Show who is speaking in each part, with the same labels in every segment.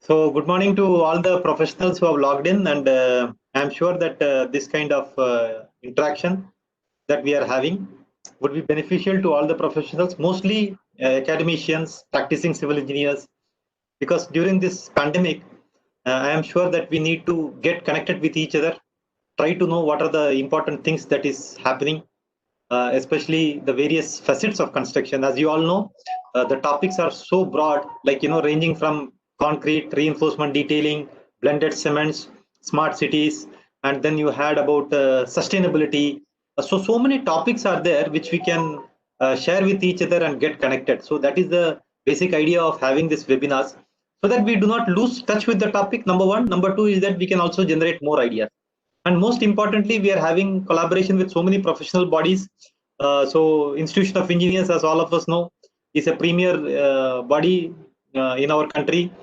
Speaker 1: So, good morning to all the professionals who have logged in, and I'm sure that this kind of interaction that we are having would be beneficial to all the professionals, mostly academicians, practicing civil engineers, because during this pandemic, I am sure that we need to get connected with each other, try to know what are the important things that is happening, especially the various facets of construction. As you all know, the topics are so broad, like ranging from concrete, reinforcement detailing, blended cements, smart cities, and then you had about sustainability. So many topics are there which we can share with each other and get connected. So that is the basic idea of having this webinars, so that we do not lose touch with the topic. Number one. Number two is that we can also generate more ideas, and most importantly we are having collaboration with so many professional bodies. So institution of engineers, as all of us know, is a premier body in our country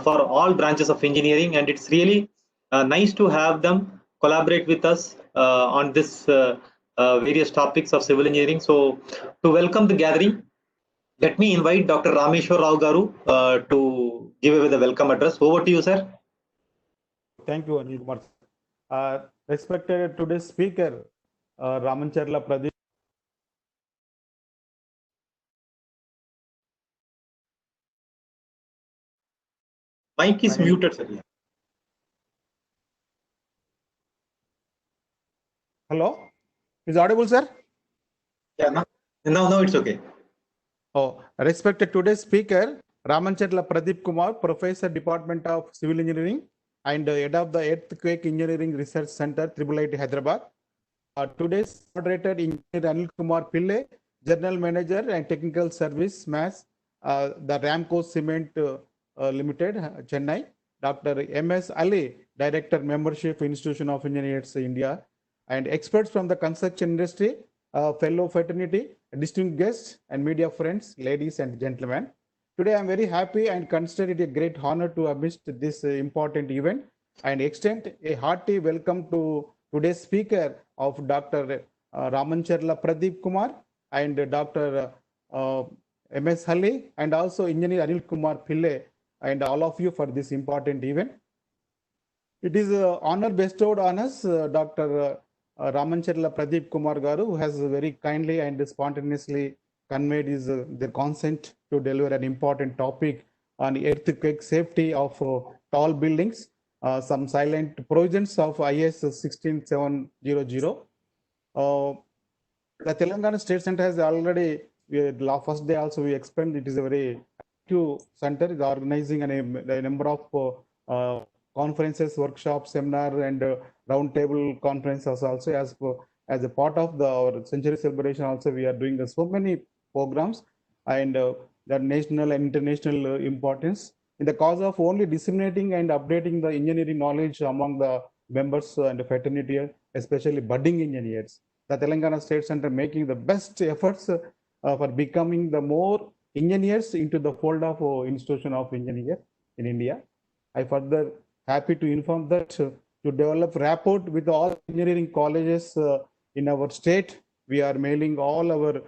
Speaker 1: for all branches of engineering, and it's really nice to have them collaborate with us on this various topics of civil engineering. So to welcome the gathering, let me invite Dr. Rameshwar Rao Garu to give away the welcome address. Over to you, sir.
Speaker 2: Thank you, Anil Kumar. Respected today's speaker, Ramancharla Pradeep.
Speaker 1: Mic is muted, sir.
Speaker 2: Hello, is audible, sir?
Speaker 1: Yeah, now it's okay.
Speaker 2: Oh, respected today's speaker, Ramancharla Pradeep Kumar, Professor, Department of Civil Engineering and Head of the Earthquake Engineering Research Center, IIIT Hyderabad. Today's moderator, Engineer Anil Kumar Pillai, General Manager and Technical Service, MAS, the Ramco Cement Limited, Chennai. Dr. M.S. Ali, Director, Membership, Institution of Engineers, India, and experts from the construction industry, fellow fraternity, distinguished guests, and media friends, ladies and gentlemen. Today, I'm very happy and consider it a great honor to amidst this important event and extend a hearty welcome to today's speaker of Dr. Ramancharla Pradeep Kumar and Dr. M.S. Ali, and also Engineer Anil Kumar Pillai, and all of you for this important event. It is an honor bestowed on us, Dr. Ramancharla Pradeep Kumar Garu, who has very kindly and spontaneously conveyed their consent to deliver an important topic on earthquake safety of tall buildings, some silent provisions of IS 16700. The Telangana State Center has already, first day also we explained, it is a very active center, is organizing a number of conferences, workshops, seminar, and roundtable conferences also. As a part of our century celebration also, we are doing so many programs, and the national and international importance in the cause of only disseminating and updating the engineering knowledge among the members and fraternity, especially budding engineers. The Telangana State Center making the best efforts for becoming the more engineers into the fold of Institution of Engineers in India. I further happy to inform that to develop rapport with all engineering colleges in our state, we are mailing all our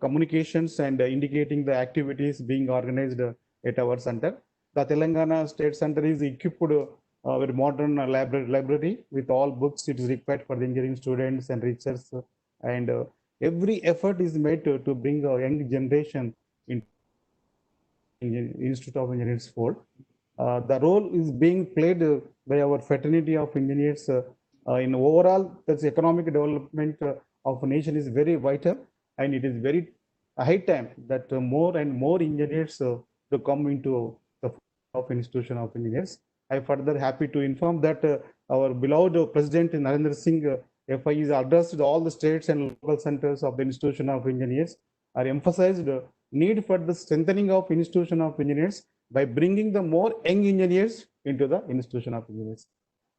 Speaker 2: communications and indicating the activities being organized at our center. The Telangana State Center is equipped with modern library with all books it is required for the engineering students and researchers, and every effort is made to bring a young generation in Institute of Engineers fold. The role is being played by our fraternity of engineers in overall that's economic development of a nation is very vital, and it is very high time that more and more engineers to come into the of Institution of Engineers. I further happy to inform that our beloved President Narendra Singh FI is addressed all the states and local centers of the Institution of Engineers are emphasized need for the strengthening of Institution of Engineers by bringing the more young engineers into the Institution of Engineers.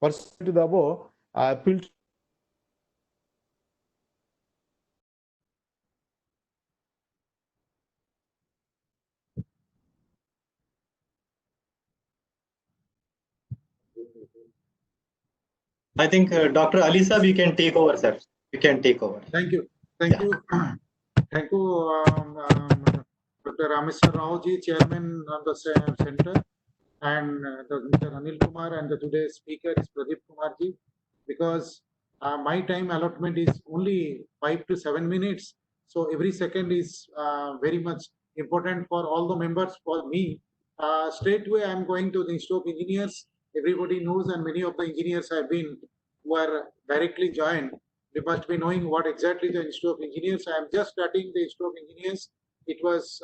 Speaker 2: Pursuant to the above, I appeal to
Speaker 1: I think Dr. Alisa, we can take over, sir. You can take over.
Speaker 3: Thank you. Thank you. Thank you, Dr. Rameshwar Rao ji, Chairman of the Center. and Mr. Anil Kumar, and the today's speaker is Pradeep Kumarji, because my time allotment is only 5 to 7 minutes. So every second is very much important for all the members. For me, straight away I'm going to the Institute of Engineers. Everybody knows, and many of the engineers have been who are directly joined. They must be knowing what exactly the Institute of Engineers. I am just starting the Institute of Engineers. It was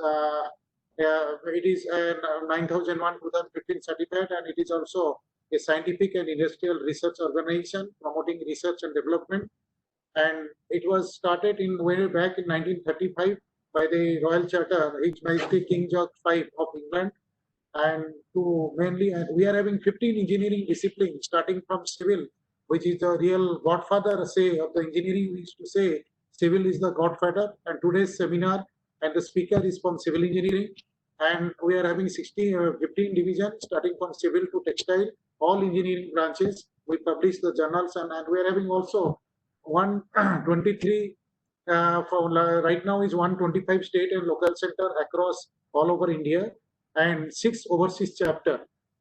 Speaker 3: it is a 9001 2015 certified, and it is also a scientific and industrial research organization promoting research and development. And it was started in way back in 1935 by the Royal Charter, His Majesty King George V of England. And to mainly, and we are having 15 engineering disciplines, starting from civil, which is the real godfather, say, of the engineering. We used to say civil is the godfather. And today's seminar and the speaker is from civil engineering. And we are having 15 divisions, starting from civil to textile, all engineering branches. We publish the journals, and we are having also 123 for right now is 125 state and local center across all over India, and 6 overseas chapter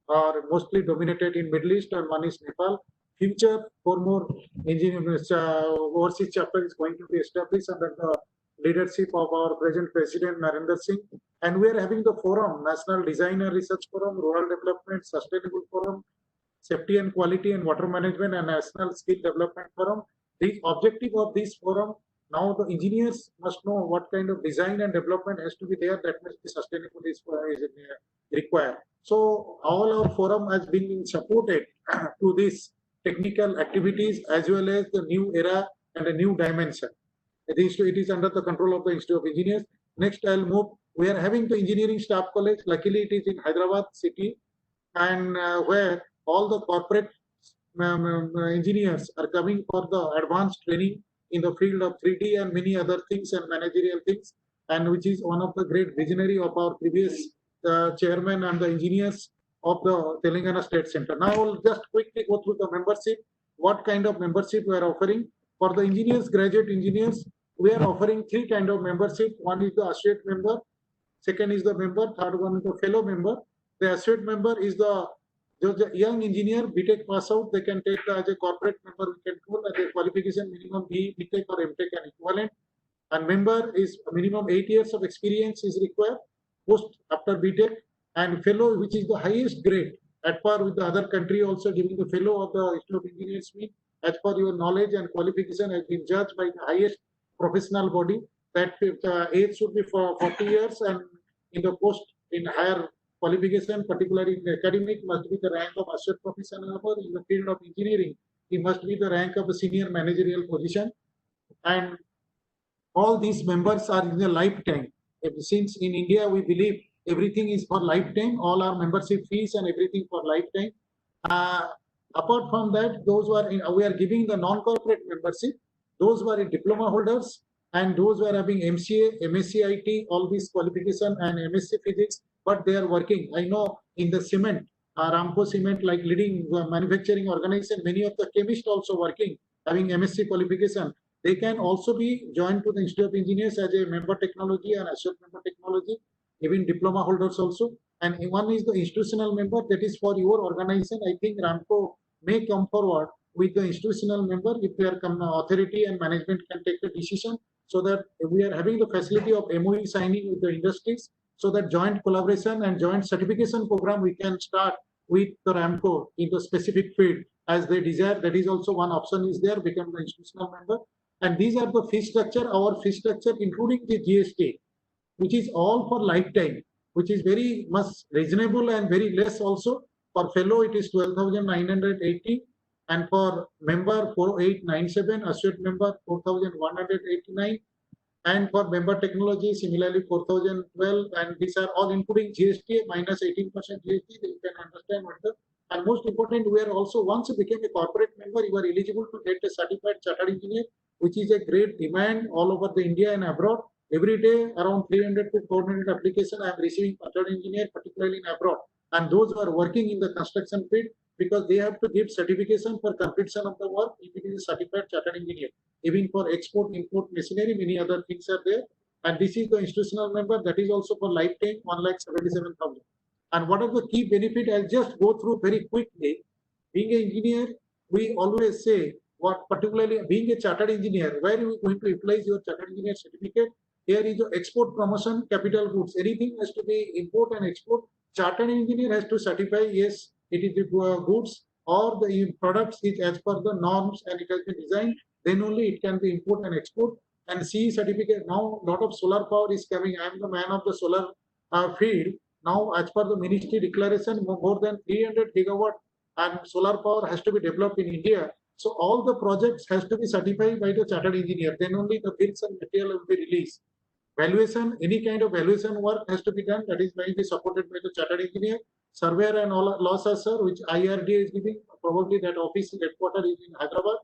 Speaker 3: are mostly dominated in Middle East, and one is Nepal. Future 4 more engineering overseas chapter is going to be established under the leadership of our present President Narendra Singh. And we are having the forum, National Design and Research Forum, Rural Development, Sustainable Forum, Safety and Quality and Water Management, and National Skill Development Forum. The objective of this forum, now the engineers must know what kind of design and development has to be there, that must be sustainable is required. So all our forum has been supported to these technical activities as well as the new era and a new dimension. It is under the control of the Institute of Engineers. Next, I'll move. We are having the Engineering Staff College. Luckily, it is in Hyderabad city, and where all the corporate engineers are coming for the advanced training in the field of 3D and many other things and managerial things, and which is one of the great visionary of our previous chairman and the engineers of the Telangana State Center. Now, I'll just quickly go through the membership. What kind of membership we are offering? For the engineers, graduate engineers, we are offering 3 kind of membership. One is the associate member, second is the member, third one is the fellow member. The associate member is the young engineer, BTech pass out, they can take as a corporate member, we can call as a qualification minimum BTech or MTech and equivalent. And member is minimum 8 years of experience is required post after BTech, and fellow, which is the highest grade at par with the other country, also giving the fellow of the Institute of Engineers meet as per your knowledge and qualification has been judged by the highest professional body. That age should be for 40 years, and in the post in higher qualification, particularly in the academic, must be the rank of associate professor. In the field of engineering, he must be the rank of a senior managerial position. And all these members are in a lifetime. Since in India we believe everything is for lifetime, all our membership fees and everything for lifetime. Apart from that, those who are in, we are giving the non-corporate membership, those who are in diploma holders and those who are having MCA, MSc IT, all these qualification and MSc Physics, but they are working. I know in the cement, Ramco Cement, like leading manufacturing organization, many of the chemists also working, having MSc qualification. They can also be joined to the Institute of Engineers as a member technology and associate member technology, even diploma holders also. And one is the institutional member, that is for your organization. I think Ramco may come forward with the institutional member if their authority and management can take the decision, so that we are having the facility of MOU signing with the industries, so that joint collaboration and joint certification program we can start with the Ramco in the specific field as they desire. That is also one option is there, become the institutional member. And these are the fee structure, our fee structure, including the GST, which is all for lifetime, which is very much reasonable and very less also. For fellow, it is 12,980, and for member 4897, associate member 4,189, and for member technology similarly 4,012, and these are all including GST minus 18% GST. You can understand what the, and most important, we are also, once you became a corporate member, you are eligible to get a certified chartered engineer, which is a great demand all over the India and abroad. Every day around 300 to 400 applications I am receiving chartered engineer, particularly in abroad, and those who are working in the construction field, because they have to give certification for completion of the work if it is a certified chartered engineer. Even for export, import machinery, many other things are there. And this is the institutional member, that is also for lifetime, 1,77,000. And what are the key benefit? I'll just go through very quickly. Being an engineer, we always say, what particularly being a chartered engineer, where are you going to utilize your chartered engineer certificate? Here is your export promotion, capital goods. Anything has to be import and export. Chartered engineer has to certify, yes, it is the goods or the products is as per the norms and it has been designed, then only it can be import and export. And CE certificate, now a lot of solar power is coming. I am the man of the solar field. Now, as per the ministry declaration, more than 300 gigawatt and solar power has to be developed in India. So all the projects has to be certified by the chartered engineer. Then only the bills and material will be released. Valuation, any kind of valuation work has to be done. That is going to be supported by the chartered engineer. Surveyor and all law assessor, which IRDA is giving. Probably that office headquarters is in Hyderabad.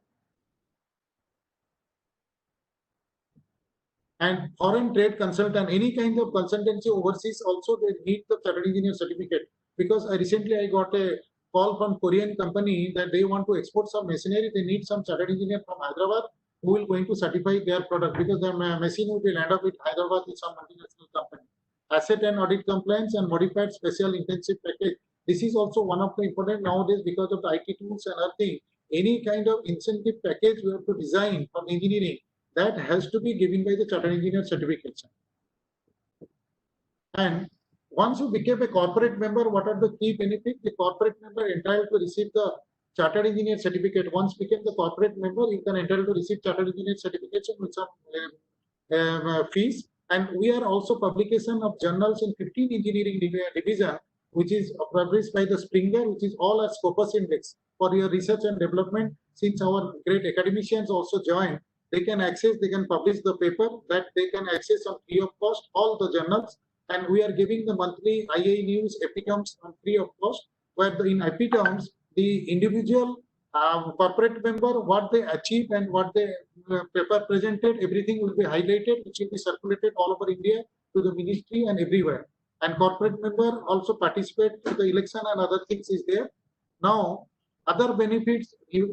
Speaker 3: And foreign trade consultant, any kind of consultancy overseas also they need the chartered engineer certificate. Because recently I got a call from Korean company that they want to export some machinery. They need some chartered engineer from Hyderabad who will going to certify their product because the machine will be land up with Hyderabad with some multinational company. Asset and audit compliance and modified special intensive package. This is also one of the important nowadays because of the IT tools and other thing. Any kind of incentive package we have to design from engineering that has to be given by the chartered engineer certification. And once you become a corporate member, what are the key benefits? The corporate member entitled to receive the chartered engineer certificate. Once become the corporate member, you can entitled to receive chartered engineer certification with some fees. And we are also publication of journals in 15 engineering division, which is published by the Springer, which is all as Scopus Index for your research and development. Since our great academicians also join, they can access, they can publish the paper that they can access on free of cost, all the journals. And we are giving the monthly IA news epitomes on free of cost, where in epitomes, the individual corporate member, what they achieve and what they paper presented, everything will be highlighted, which will be circulated all over India to the ministry and everywhere. And corporate member also participate in the election and other things is there. Now, other benefits, you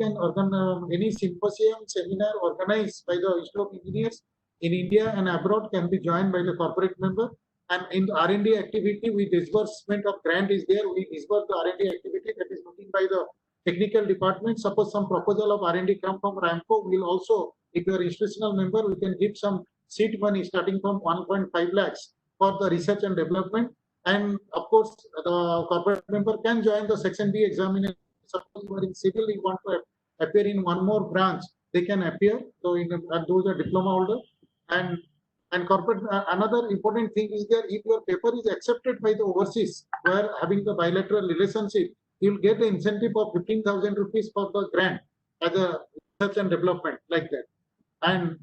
Speaker 3: can organize any symposium, seminar organized by the Institute of Engineers in India and abroad can be joined by the corporate member. And in the R&D activity, we disbursement of grant is there. We disburse the R&D activity that is looking by the technical department. Suppose some proposal of R&D come from Ramco, we will also, if you are institutional member, we can give some seed money starting from 1.5 lakhs for the research and development. And of course, the corporate member can join the Section B examination. Suppose you are in civil, you want to appear in one more branch, they can appear. So, those are diploma holder. And corporate, another important thing is that if your paper is accepted by the overseas, where having the bilateral relationship, you will get the incentive of 15,000 rupees for the grant as a research and development like that. And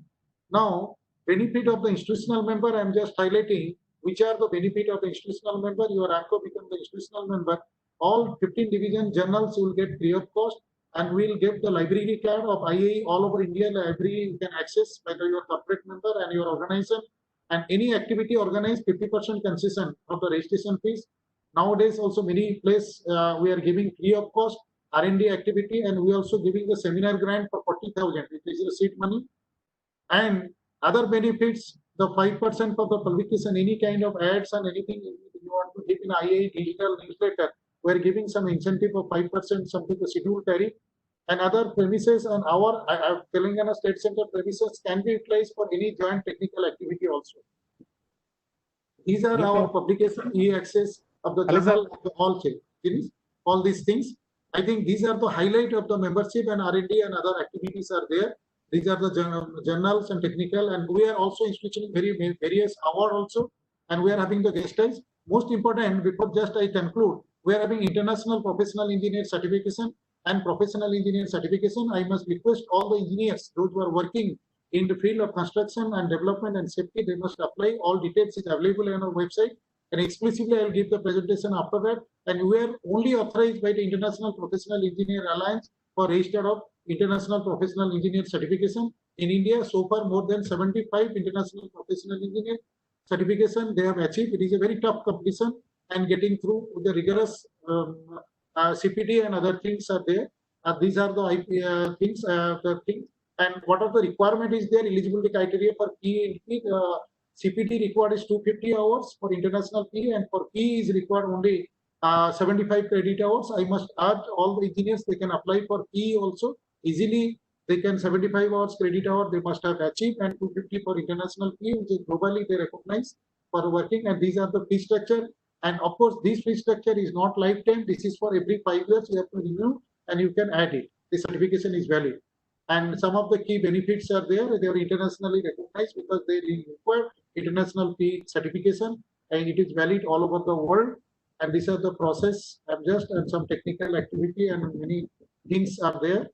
Speaker 3: now, benefit of the institutional member, I am just highlighting which are the benefit of the institutional member. Your ANCO become the institutional member. All 15 division journals will get free of cost, and we will get the library card of IAE all over India. Library you can access by your corporate member and your organization. And any activity organized, 50% concession of the registration fees. Nowadays, also many places we are giving free of cost R&D activity, and we also giving the seminar grant for 40,000, which is the seed money. And other benefits, the 5% for the publication, any kind of ads and anything you want to give in IAE digital newsletter, we're giving some incentive of 5%, something the scheduled tariff. And other premises and our Telangana State Center premises can be utilized for any joint technical activity also. These are our publication e-access of the journal of the all these things. I think these are the highlight of the membership, and R&D and other activities are there. These are the journals and technical, and we are also instituting various award also, and we are having the guest stars. Most important, before just I conclude, we are having international professional engineer certification and professional engineer certification. I must request all the engineers, those who are working in the field of construction and development and safety, they must apply. All details is available on our website, and exclusively I will give the presentation after that. And we are only authorized by the International Professional Engineer Alliance for register of International Professional Engineer certification. In India, so far more than 75 International Professional Engineer certification they have achieved. It is a very tough competition, and getting through the rigorous CPD and other things are there. These are the things. And what are the requirement is there? Eligibility criteria for key CPT required is 250 hours for international PE, and for PE is required only 75 credit hours. I must add, all the engineers, they can apply for PE also easily. They can 75 hours credit hour they must have achieved, and 250 for international PE, which is globally they recognize for working. And these are the fee structure. And of course, this fee structure is not lifetime. This is for every 5 years you have to renew, and you can add it. The certification is valid. And some of the key benefits are there. They are internationally recognized because they require international PE certification, and it is valid all over the world. And these are the process and some technical activity and many things are there.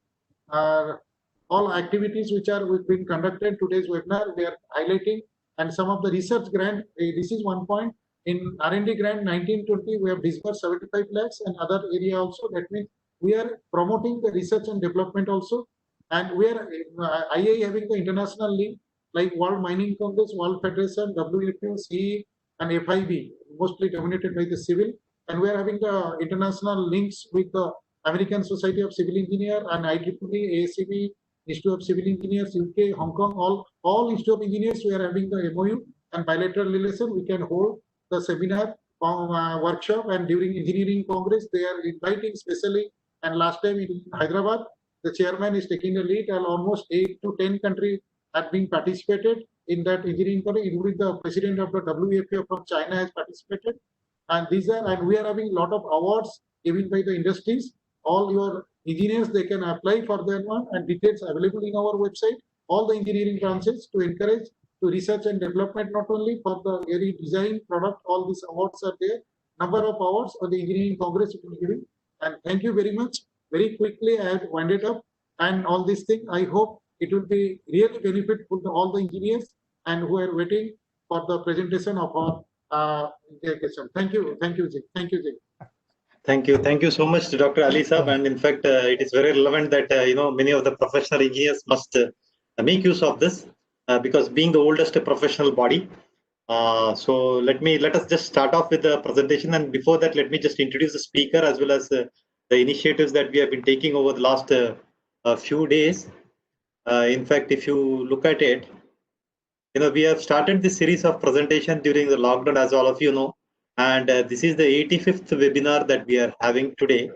Speaker 3: All activities which are being conducted today's webinar, we are highlighting, and some of the research grant. This is one point. In R&D grant 1920, we have disbursed 75 lakhs, and other area also. That means we are promoting the research and development also, and we are IAE having the international link like World Mining Congress, World Federation, WFU, CE, and FIB, mostly dominated by the civil, and we are having the international links with the American Society of Civil Engineers and IEEE, AACB, Institute of Civil Engineers, UK, Hong Kong, all Institute of Engineers. We are having the MOU and bilateral relation. We can hold the seminar, workshop, and during Engineering Congress, they are inviting specially. And last time in Hyderabad, the chairman is taking the lead, and almost 8 to 10 countries have been participated in that engineering congress, including the president of the WFA from China has participated. And we are having a lot of awards given by the industries. All your engineers, they can apply for that one, and details available in our website. All the engineering branches to encourage to research and development, not only for the very design product. All these awards are there. Number of awards for the engineering congress it will give. And thank you very much. Very quickly, I have wound it up, and all these things. I hope it will be really benefitful to all the engineers and who are waiting for the presentation of our question. Thank you, Jay. Thank you, Jay.
Speaker 1: Thank you so much to Dr. Ali Saab. And in fact, it is very relevant that many of the professional engineers must make use of this because being the oldest professional body. So let us just start off with the presentation, and before that, let me just introduce the speaker as well as the initiatives that we have been taking over the last few days. In fact, if you look at it, we have started this series of presentation during the lockdown, as all of you know, and this is the 85th webinar that we are having today.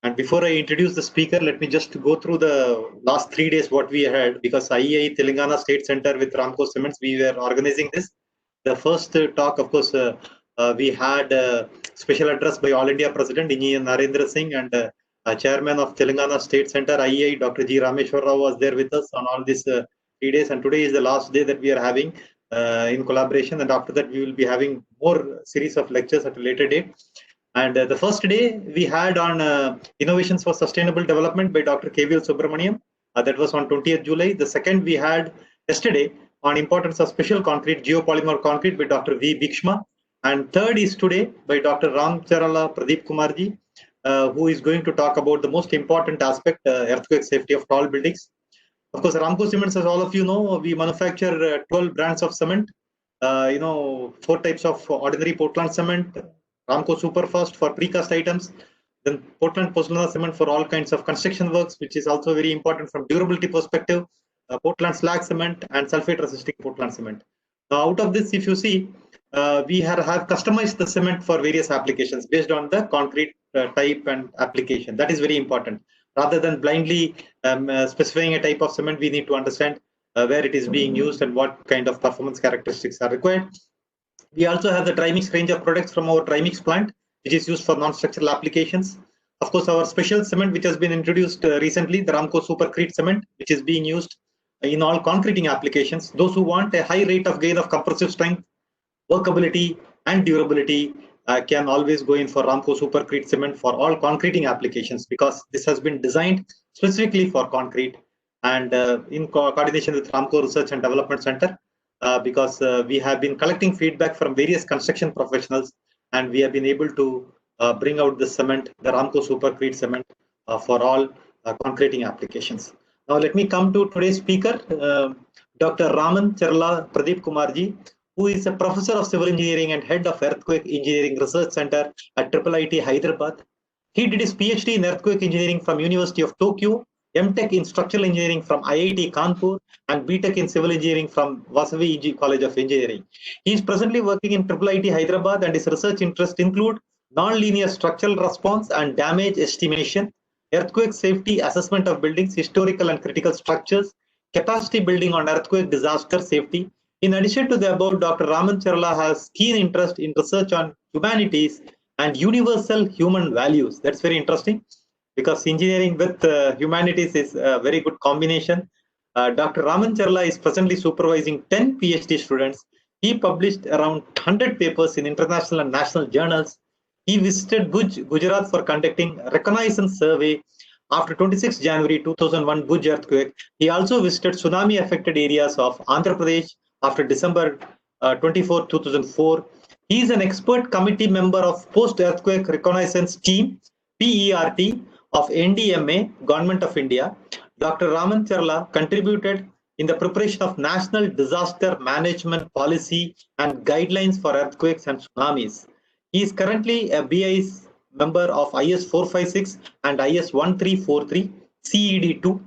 Speaker 1: And before I introduce the speaker, let me just go through the last 3 days what we had, because IAE Telangana State Center with Ramco Cements, we were organizing this. The first talk, of course, we had a special address by All India President Engineer Narendra Singh, and Chairman of Telangana State Center IAE Dr. G. Rameshwar Rao was there with us on all these 3 days, and today is the last day that we are having in collaboration, and after that we will be having more series of lectures at a later date. And the first day we had on innovations for sustainable development by Dr. KVL Subramaniam. That was on 20th July. The second we had yesterday on importance of special concrete, geopolymer concrete by Dr. V. Bhikshma. And third is today by Dr. Ram Charala Pradeep Kumarji, who is going to talk about the most important aspect, earthquake safety of tall buildings. Of course, Ramco Cements, as all of you know, we manufacture 12 brands of cement, 4 types of ordinary Portland cement, Ramco Superfast for precast items, then Portland Pozzolana cement for all kinds of construction works, which is also very important from durability perspective, Portland slag cement, and sulfate resisting Portland cement. Now, out of this, if you see, we have customized the cement for various applications based on the concrete type and application. That is very important. Rather than blindly specifying a type of cement, we need to understand where it is being used and what kind of performance characteristics are required. We also have the Trimix range of products from our Trimix plant, which is used for non-structural applications. Of course, our special cement, which has been introduced recently, the Ramco Supercrete cement, which is being used in all concreting applications. Those who want a high rate of gain of compressive strength, workability, and durability can always go in for Ramco Supercrete cement for all concreting applications, because this has been designed specifically for concrete, and in coordination with Ramco Research and Development Center, because we have been collecting feedback from various construction professionals, and we have been able to bring out the cement, the Ramco Supercrete cement, for all concreting applications. Now let me come to today's speaker, Dr. Raman Charala Pradeep Kumarji, who is a professor of civil engineering and head of Earthquake Engineering Research Center at IIIT Hyderabad. He did his PhD in earthquake engineering from University of Tokyo MTech in Structural Engineering from IIT Kanpur, and BTech in Civil Engineering from Vasavi College of Engineering. He is presently working in IIIT Hyderabad, and his research interests include nonlinear structural response and damage estimation, earthquake safety assessment of buildings, historical and critical structures, capacity building on earthquake disaster safety. In addition to the above, Dr. Raman Charla has keen interest in research on humanities and universal human values. That's very interesting, because engineering with humanities is a very good combination. Dr. Raman Charla is presently supervising 10 PhD students. He published around 100 papers in international and national journals. He visited Bhuj, Gujarat for conducting a reconnaissance survey after 26 January 2001 Bhuj earthquake. He also visited tsunami affected areas of Andhra Pradesh after December 24, 2004. He is an expert committee member of Post Earthquake Reconnaissance Team, PERT, of NDMA, Government of India. Dr. Raman Charla contributed in the preparation of National Disaster Management Policy and Guidelines for Earthquakes and Tsunamis. He is currently a BIS member of IS 456 and IS 1343, CED2,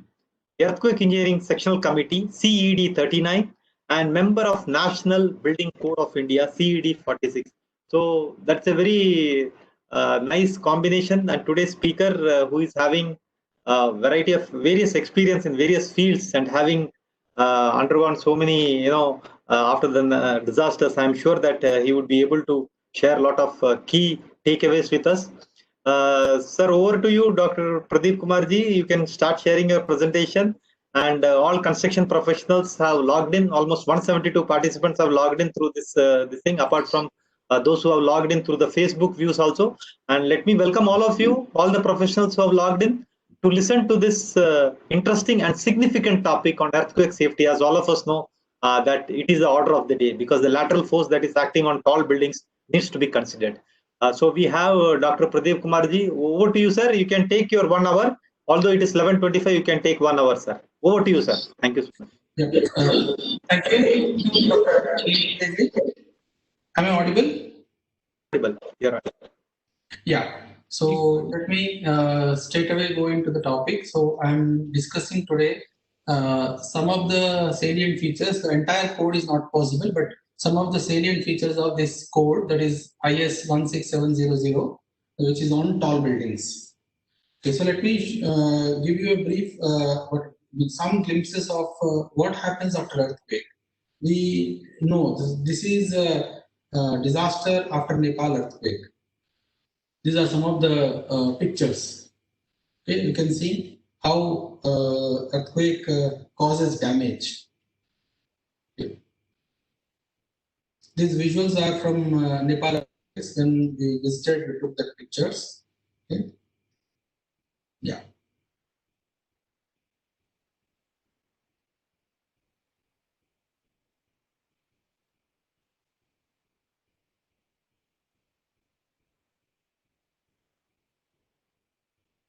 Speaker 1: Earthquake Engineering Sectional Committee, CED 39, and member of National Building Code of India, CED 46. So that's a very nice combination. And today's speaker, who is having a variety of various experience in various fields and having undergone so many, after the disasters, I'm sure that he would be able to share a lot of key takeaways with us. Sir, over to you, Dr. Pradeep Kumarji. You can start sharing your presentation. And all construction professionals have logged in. Almost 172 participants have logged in through this thing, apart from those who have logged in through the Facebook views also. And let me welcome all of you, all the professionals who have logged in, to listen to this interesting and significant topic on earthquake safety. As all of us know, that it is the order of the day, because the lateral force that is acting on tall buildings needs to be considered. So we have Dr. Pradeep Kumarji. Over to you, sir. You can take your 1 hour. Although it is 11:25, you can take 1 hour, sir. Over to you, sir. Thank you so much.
Speaker 4: Yeah. Thank you, Dr. Am I audible?
Speaker 1: Audible. You're audible.
Speaker 4: Yeah. So let me straight away go into the topic. So I'm discussing today some of the salient features. The entire code is not possible, but some of the salient features of this code, that is IS 16700, which is on tall buildings. Okay, so let me give you a brief, with some glimpses of what happens after earthquake. We know this is a disaster after Nepal earthquake. These are some of the pictures. Okay, you can see how earthquake causes damage. Okay. These visuals are from Nepal. When we visited, we took the pictures. Okay. Yeah.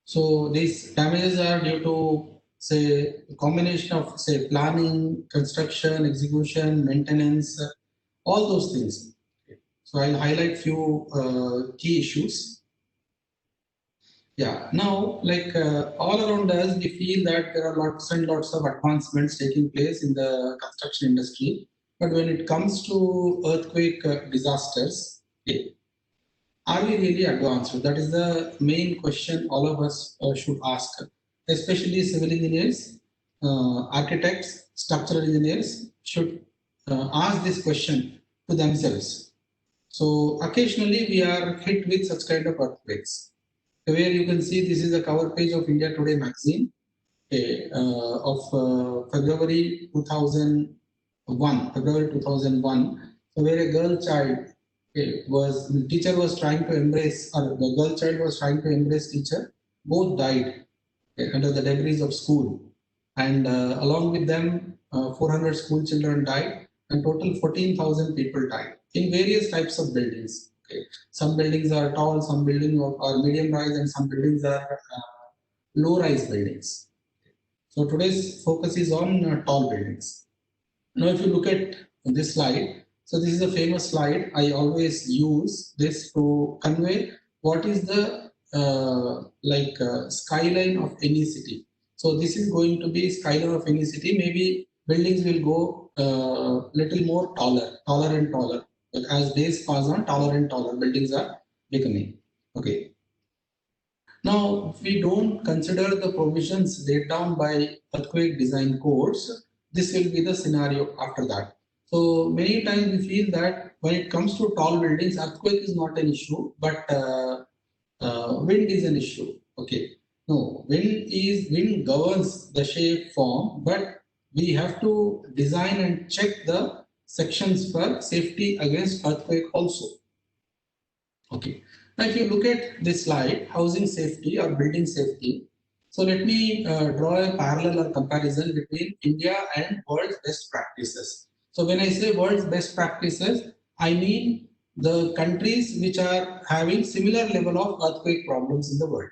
Speaker 4: So these damages are due to, say, a combination of, say, planning, construction, execution, maintenance, all those things. So I'll highlight few key issues. Yeah, now, like all around us, we feel that there are lots and lots of advancements taking place in the construction industry. But when it comes to earthquake disasters, are we really advanced? That is the main question all of us should ask, especially civil engineers, architects, structural engineers should ask this question to themselves. So occasionally we are hit with such kind of earthquakes. Where you can see this is the cover page of India Today magazine of February 2001. February 2001, so where a girl child teacher was trying to embrace, or the girl child was trying to embrace teacher. Both died under the debris of school, and along with them, 400 school children died, and total 14,000 people died in various types of buildings. Okay. Some buildings are tall, some buildings are medium rise, and some buildings are low rise buildings. So today's focus is on tall buildings. Now, if you look at this slide, so this is a famous slide. I always use this to convey what is the skyline of any city. So this is going to be skyline of any city. Maybe buildings will go little more taller and taller. But as days pass on, taller and taller buildings are becoming. Okay. Now, if we don't consider the provisions laid down by earthquake design codes, this will be the scenario after that. So many times we feel that when it comes to tall buildings, earthquake is not an issue, but wind is an issue. Okay. No, wind governs the shape form, but we have to design and check the sections for safety against earthquake also. Okay. Now, if you look at this slide, housing safety or building safety. So let me draw a parallel or comparison between India and world's best practices. So when I say world's best practices, I mean the countries which are having similar level of earthquake problems in the world.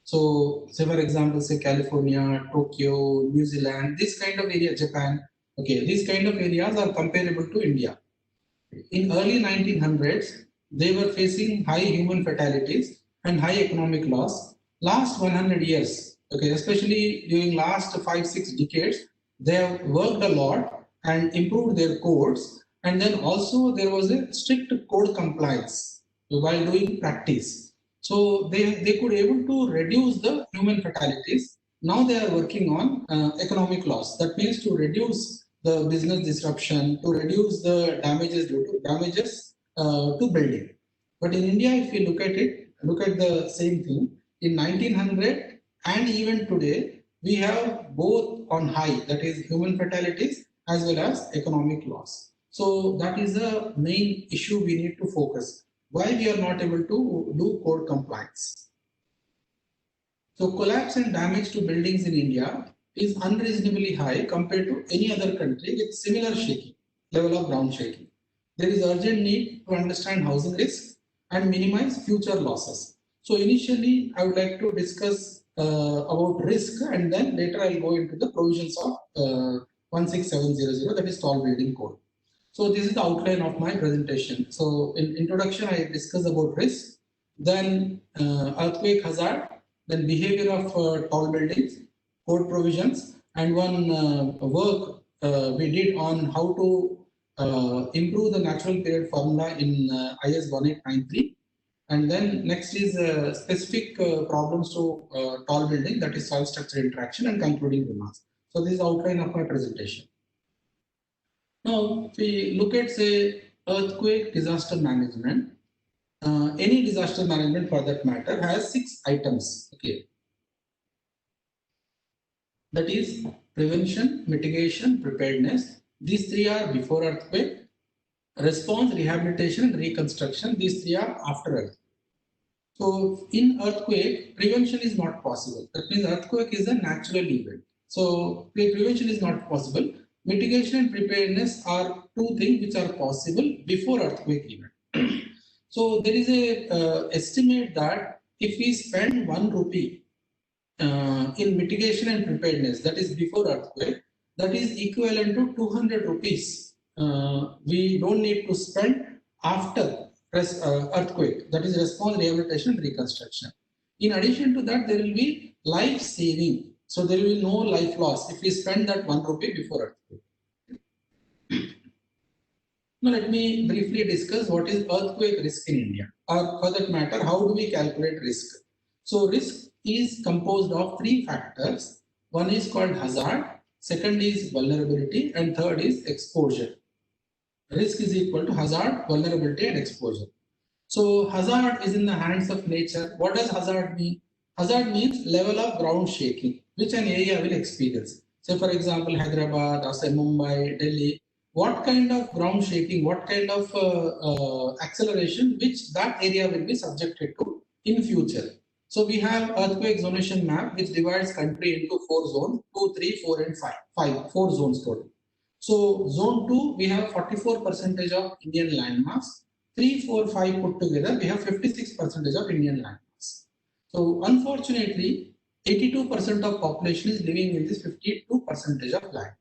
Speaker 4: So say for example, say California, Tokyo, New Zealand, this kind of area, Japan. Okay, these kind of areas are comparable to India. In early 1900s, they were facing high human fatalities and high economic loss. Last 100 years, okay, especially during last 5-6 decades, they have worked a lot and improved their codes. And then also there was a strict code compliance while doing practice. So they could able to reduce the human fatalities. Now they are working on economic loss. That means to reduce the business disruption, to reduce the damages due to to building. But in India, if you look at it, look at the same thing. In 1900 and even today, we have both on high, that is human fatalities as well as economic loss. So that is the main issue we need to focus. Why we are not able to do code compliance. So collapse and damage to buildings in India is unreasonably high compared to any other country with similar shaking, level of ground shaking. There is urgent need to understand housing risk and minimize future losses. So initially, I would like to discuss about risk, and then later I'll go into the provisions of 16700, that is tall building code. So this is the outline of my presentation. So in introduction, I discuss about risk, then earthquake hazard, then behavior of tall buildings, code provisions, and one work we did on how to improve the natural period formula in IS 1893. And then next is specific problems to tall building, that is soil structure interaction, and concluding remarks. So this is outline of my presentation. Now, if we look at, say, earthquake disaster management, any disaster management for that matter has 6 items. Okay, that is prevention, mitigation, preparedness. These 3 are before earthquake. Response, rehabilitation, and reconstruction. These 3 are after earthquake. So in earthquake, prevention is not possible. That means earthquake is a natural event. So prevention is not possible. Mitigation and preparedness are 2 things which are possible before earthquake event. So there is a estimate that if we spend 1 rupee in mitigation and preparedness, that is before earthquake, that is equivalent to 200 rupees. We don't need to spend after earthquake, that is response, rehabilitation, and reconstruction. In addition to that, there will be life saving. So there will be no life loss if we spend that 1 rupee before earthquake. Now let me briefly discuss what is earthquake risk in India, or for that matter, how do we calculate risk. So risk is composed of 3 factors. One is called hazard, second is vulnerability, and third is exposure. Risk is equal to hazard, vulnerability, and exposure. So hazard is in the hands of nature. What does hazard mean? Hazard means level of ground shaking, which an area will experience. Say for example, Hyderabad, or say Mumbai, Delhi, what kind of ground shaking, what kind of acceleration which that area will be subjected to in future. So we have earthquake zonation map which divides country into 4 zones, 2, 3, 4 and 5, 4 zones total. So zone 2, we have 44% of Indian landmass. 3, 4, 5 put together, we have 56% of Indian landmass. So unfortunately, 82% of population is living in this 52% of land.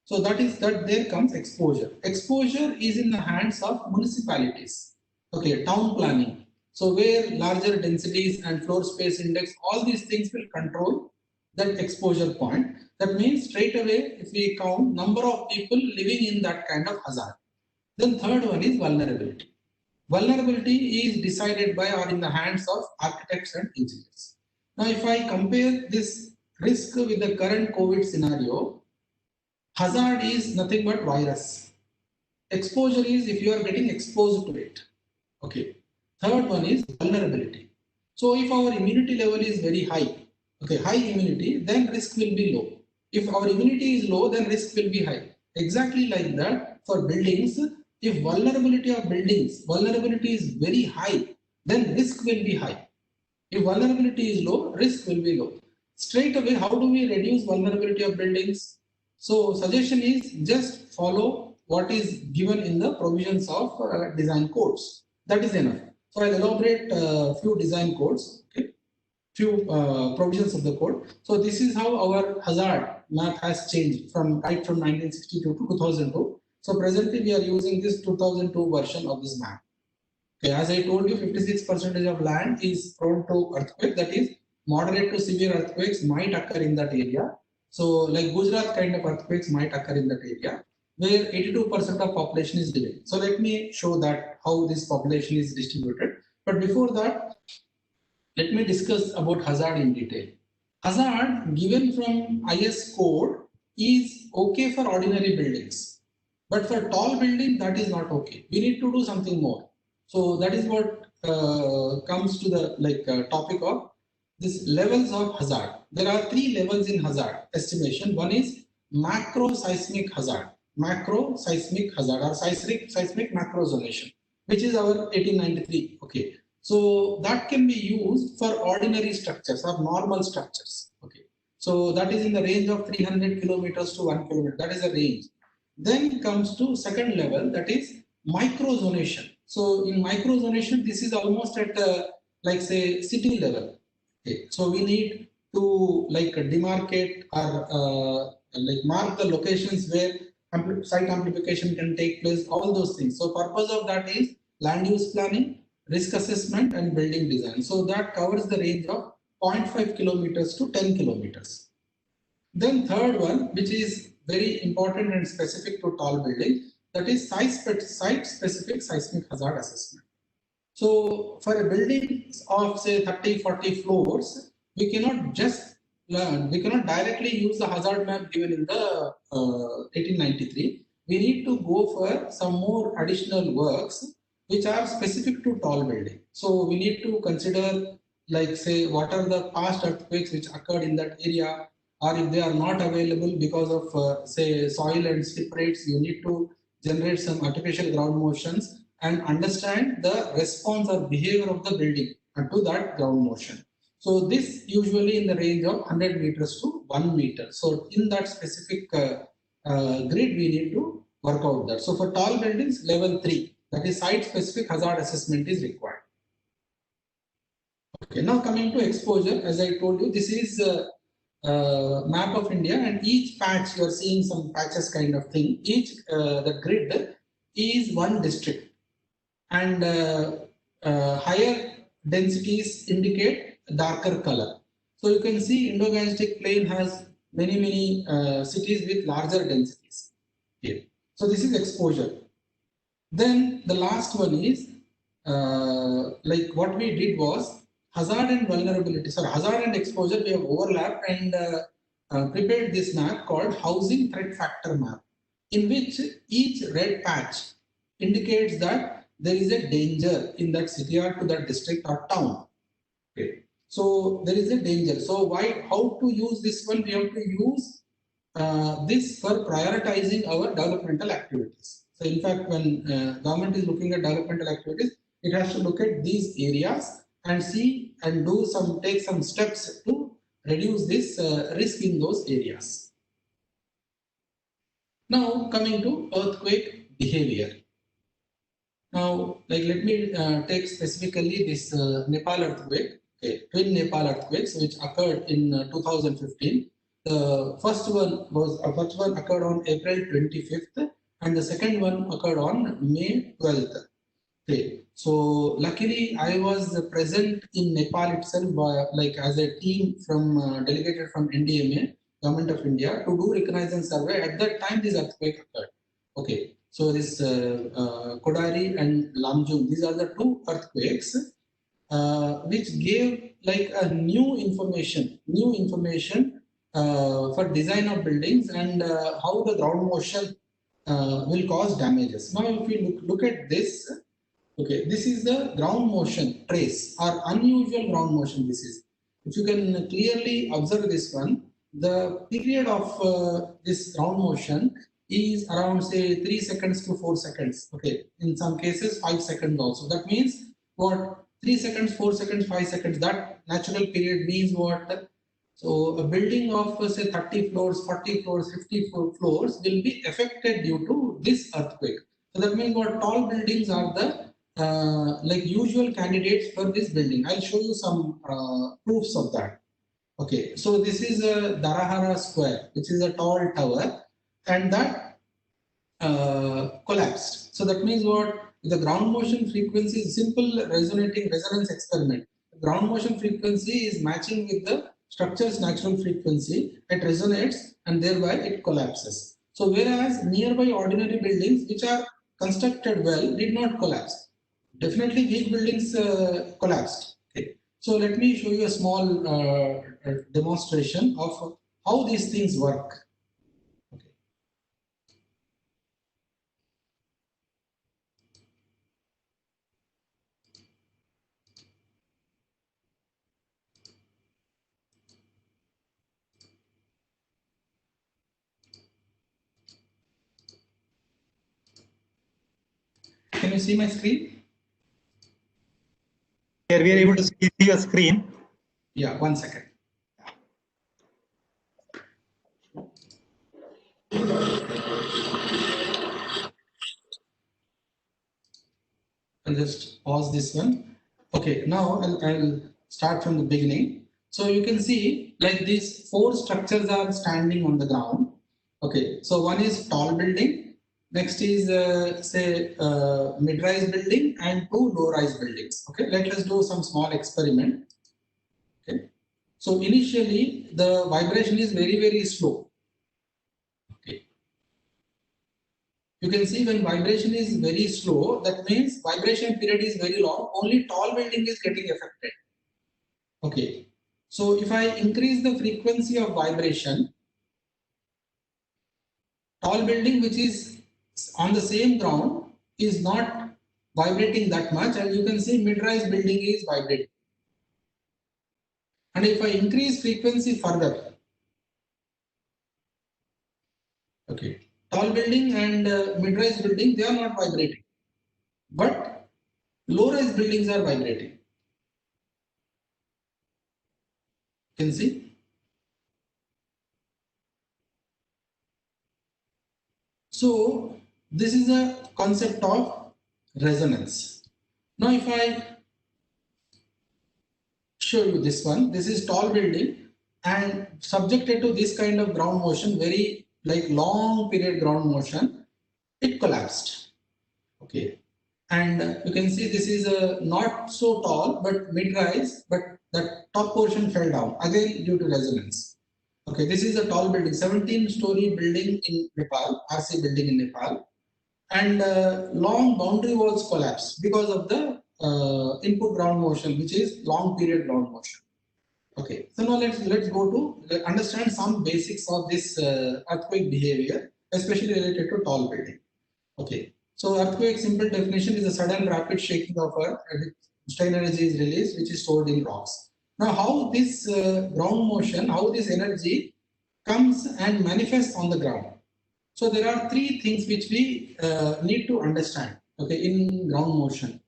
Speaker 4: So there comes exposure. Exposure is in the hands of municipalities. Okay, town planning. So where larger densities and floor space index, all these things will control that exposure point. That means straight away, if we count number of people living in that kind of hazard. Then third one is vulnerability. Vulnerability is decided by or in the hands of architects and engineers. Now, if I compare this risk with the current COVID scenario, hazard is nothing but virus. Exposure is if you are getting exposed to it. Okay. Third one is vulnerability. So if our immunity level is very high, okay, high immunity, then risk will be low. If our immunity is low, then risk will be high. Exactly like that for buildings, if vulnerability of buildings, vulnerability is very high, then risk will be high. If vulnerability is low, risk will be low. Straight away, how do we reduce vulnerability of buildings? So suggestion is just follow what is given in the provisions of design codes. That is enough. So I'll elaborate a few design codes, okay, few provisions of the code. So this is how our hazard map has changed from 1962 to 2002. So presently we are using this 2002 version of this map. Okay, as I told you, 56% of land is prone to earthquake. That is, moderate to severe earthquakes might occur in that area. So like Gujarat kind of earthquakes might occur in that area, where 82% of population is living. So let me show that how this population is distributed. But before that, let me discuss about hazard in detail. Hazard given from IS code is okay for ordinary buildings, but for tall building that is not okay. We need to do something more. So that is what comes to the topic of this levels of hazard. There are three levels in hazard estimation. One is macro seismic hazard or seismic macro zonation, which is our 1893. Okay, so that can be used for ordinary structures or normal structures. Okay, so that is in the range of 300 kilometers to 1 kilometer. That is the range. Then comes to second level, that is micro zonation. So in micro zonation, this is almost at like say city level. Okay, so we need to like demarcate or like mark the locations where site amplification can take place, all those things. So purpose of that is land use planning, risk assessment and building design. So that covers the range of 0.5 kilometers to 10 kilometers. Then third one, which is very important and specific to tall building, that is site-specific seismic hazard assessment. So for a building of say 30-40 floors, we cannot just learn, we cannot directly use the hazard map given in the 1893. We need to go for some more additional works which are specific to tall building. So we need to consider like say what are the past earthquakes which occurred in that area, or if they are not available because of say soil and slip rates, you need to generate some artificial ground motions and understand the response or behavior of the building to that ground motion. So this usually in the range of 100 meters to 1 meter. So in that specific grid, we need to work out that. So for tall buildings, level 3, that is site-specific hazard assessment is required. Okay, now coming to exposure, as I told you, this is map of India, and each patch you are seeing some patches kind of thing. Each the grid is one district, and higher densities indicate darker color. So you can see Indo-Gangetic Plain has many cities with larger densities here. So this is exposure. Then the last one is like what we did was hazard and vulnerability. So hazard and exposure we have overlapped and prepared this map called housing threat factor map, in which each red patch indicates that there is a danger in that city or to that district or town. Okay. So there is a danger. So how to use this one? We have to use this for prioritizing our developmental activities. So in fact, when government is looking at developmental activities, it has to look at these areas and see and take some steps to reduce this risk in those areas. Now coming to earthquake behavior. Now, like let me take specifically this Nepal earthquake. Okay, twin Nepal earthquakes which occurred in 2015. The first one occurred on April 25th, and the second one occurred on May 12th. Okay, so luckily I was present in Nepal itself, like as a team from delegated from NDMA, Government of India, to do reconnaissance survey. At that time, this earthquake occurred. Okay, so this Kodari and Lamjung, these are the two earthquakes which gave like a new information for design of buildings and how the ground motion will cause damages. Now, if we look at this, okay, this is the ground motion trace or unusual ground motion. This is, if you can clearly observe this one, the period of this ground motion is around say 3 seconds to 4 seconds. Okay, in some cases 5 seconds also. That means what? 3 seconds, 4 seconds, 5 seconds. That natural period means what? So a building of say 30 floors, 40 floors, 50 floors will be affected due to this earthquake. So that means what? Tall buildings are the like usual candidates for this building. I'll show you some proofs of that. Okay, so this is a Darahara Square, which is a tall tower, and that collapsed. So that means what? The ground motion frequency is simple resonating resonance experiment. The ground motion frequency is matching with the structure's natural frequency. It resonates and thereby it collapses. So whereas nearby ordinary buildings which are constructed well did not collapse. Definitely weak buildings collapsed. Okay. So let me show you a small demonstration of how these things work. Okay. Can you see my screen?
Speaker 1: Here we are able to see your screen.
Speaker 4: Yeah, 1 second. I'll just pause this one. Okay, now I'll start from the beginning. So you can see like these 4 structures are standing on the ground. Okay, so one is tall building, next is say mid-rise building and 2 low-rise buildings. Okay, let us do some small experiment. Okay, so initially the vibration is very slow. Okay, you can see when vibration is very slow, that means vibration period is very long. Only tall building is getting affected. Okay, so if I increase the frequency of vibration, tall building which is on the same ground is not vibrating that much, and you can see mid-rise building is vibrating. And if I increase frequency further, okay, tall building and mid-rise building, they are not vibrating, but low-rise buildings are vibrating. You can see. So this is a concept of resonance. Now if I show you this one, this is tall building and subjected to this kind of ground motion, very like long period ground motion, it collapsed. Okay, and you can see this is a not so tall but mid-rise, but the top portion fell down again due to resonance. Okay, this is a tall building, 17-story building in Nepal, RC building in Nepal, and long boundary walls collapsed because of the input ground motion, which is long period ground motion. Okay, so now let's go to understand some basics of this earthquake behavior, especially related to tall building. Okay, so earthquake simple definition is a sudden rapid shaking of earth, and strain energy is released, which is stored in rocks. Now, how this ground motion, how this energy comes and manifests on the ground. So there are 3 things which we need to understand, okay, in ground motion.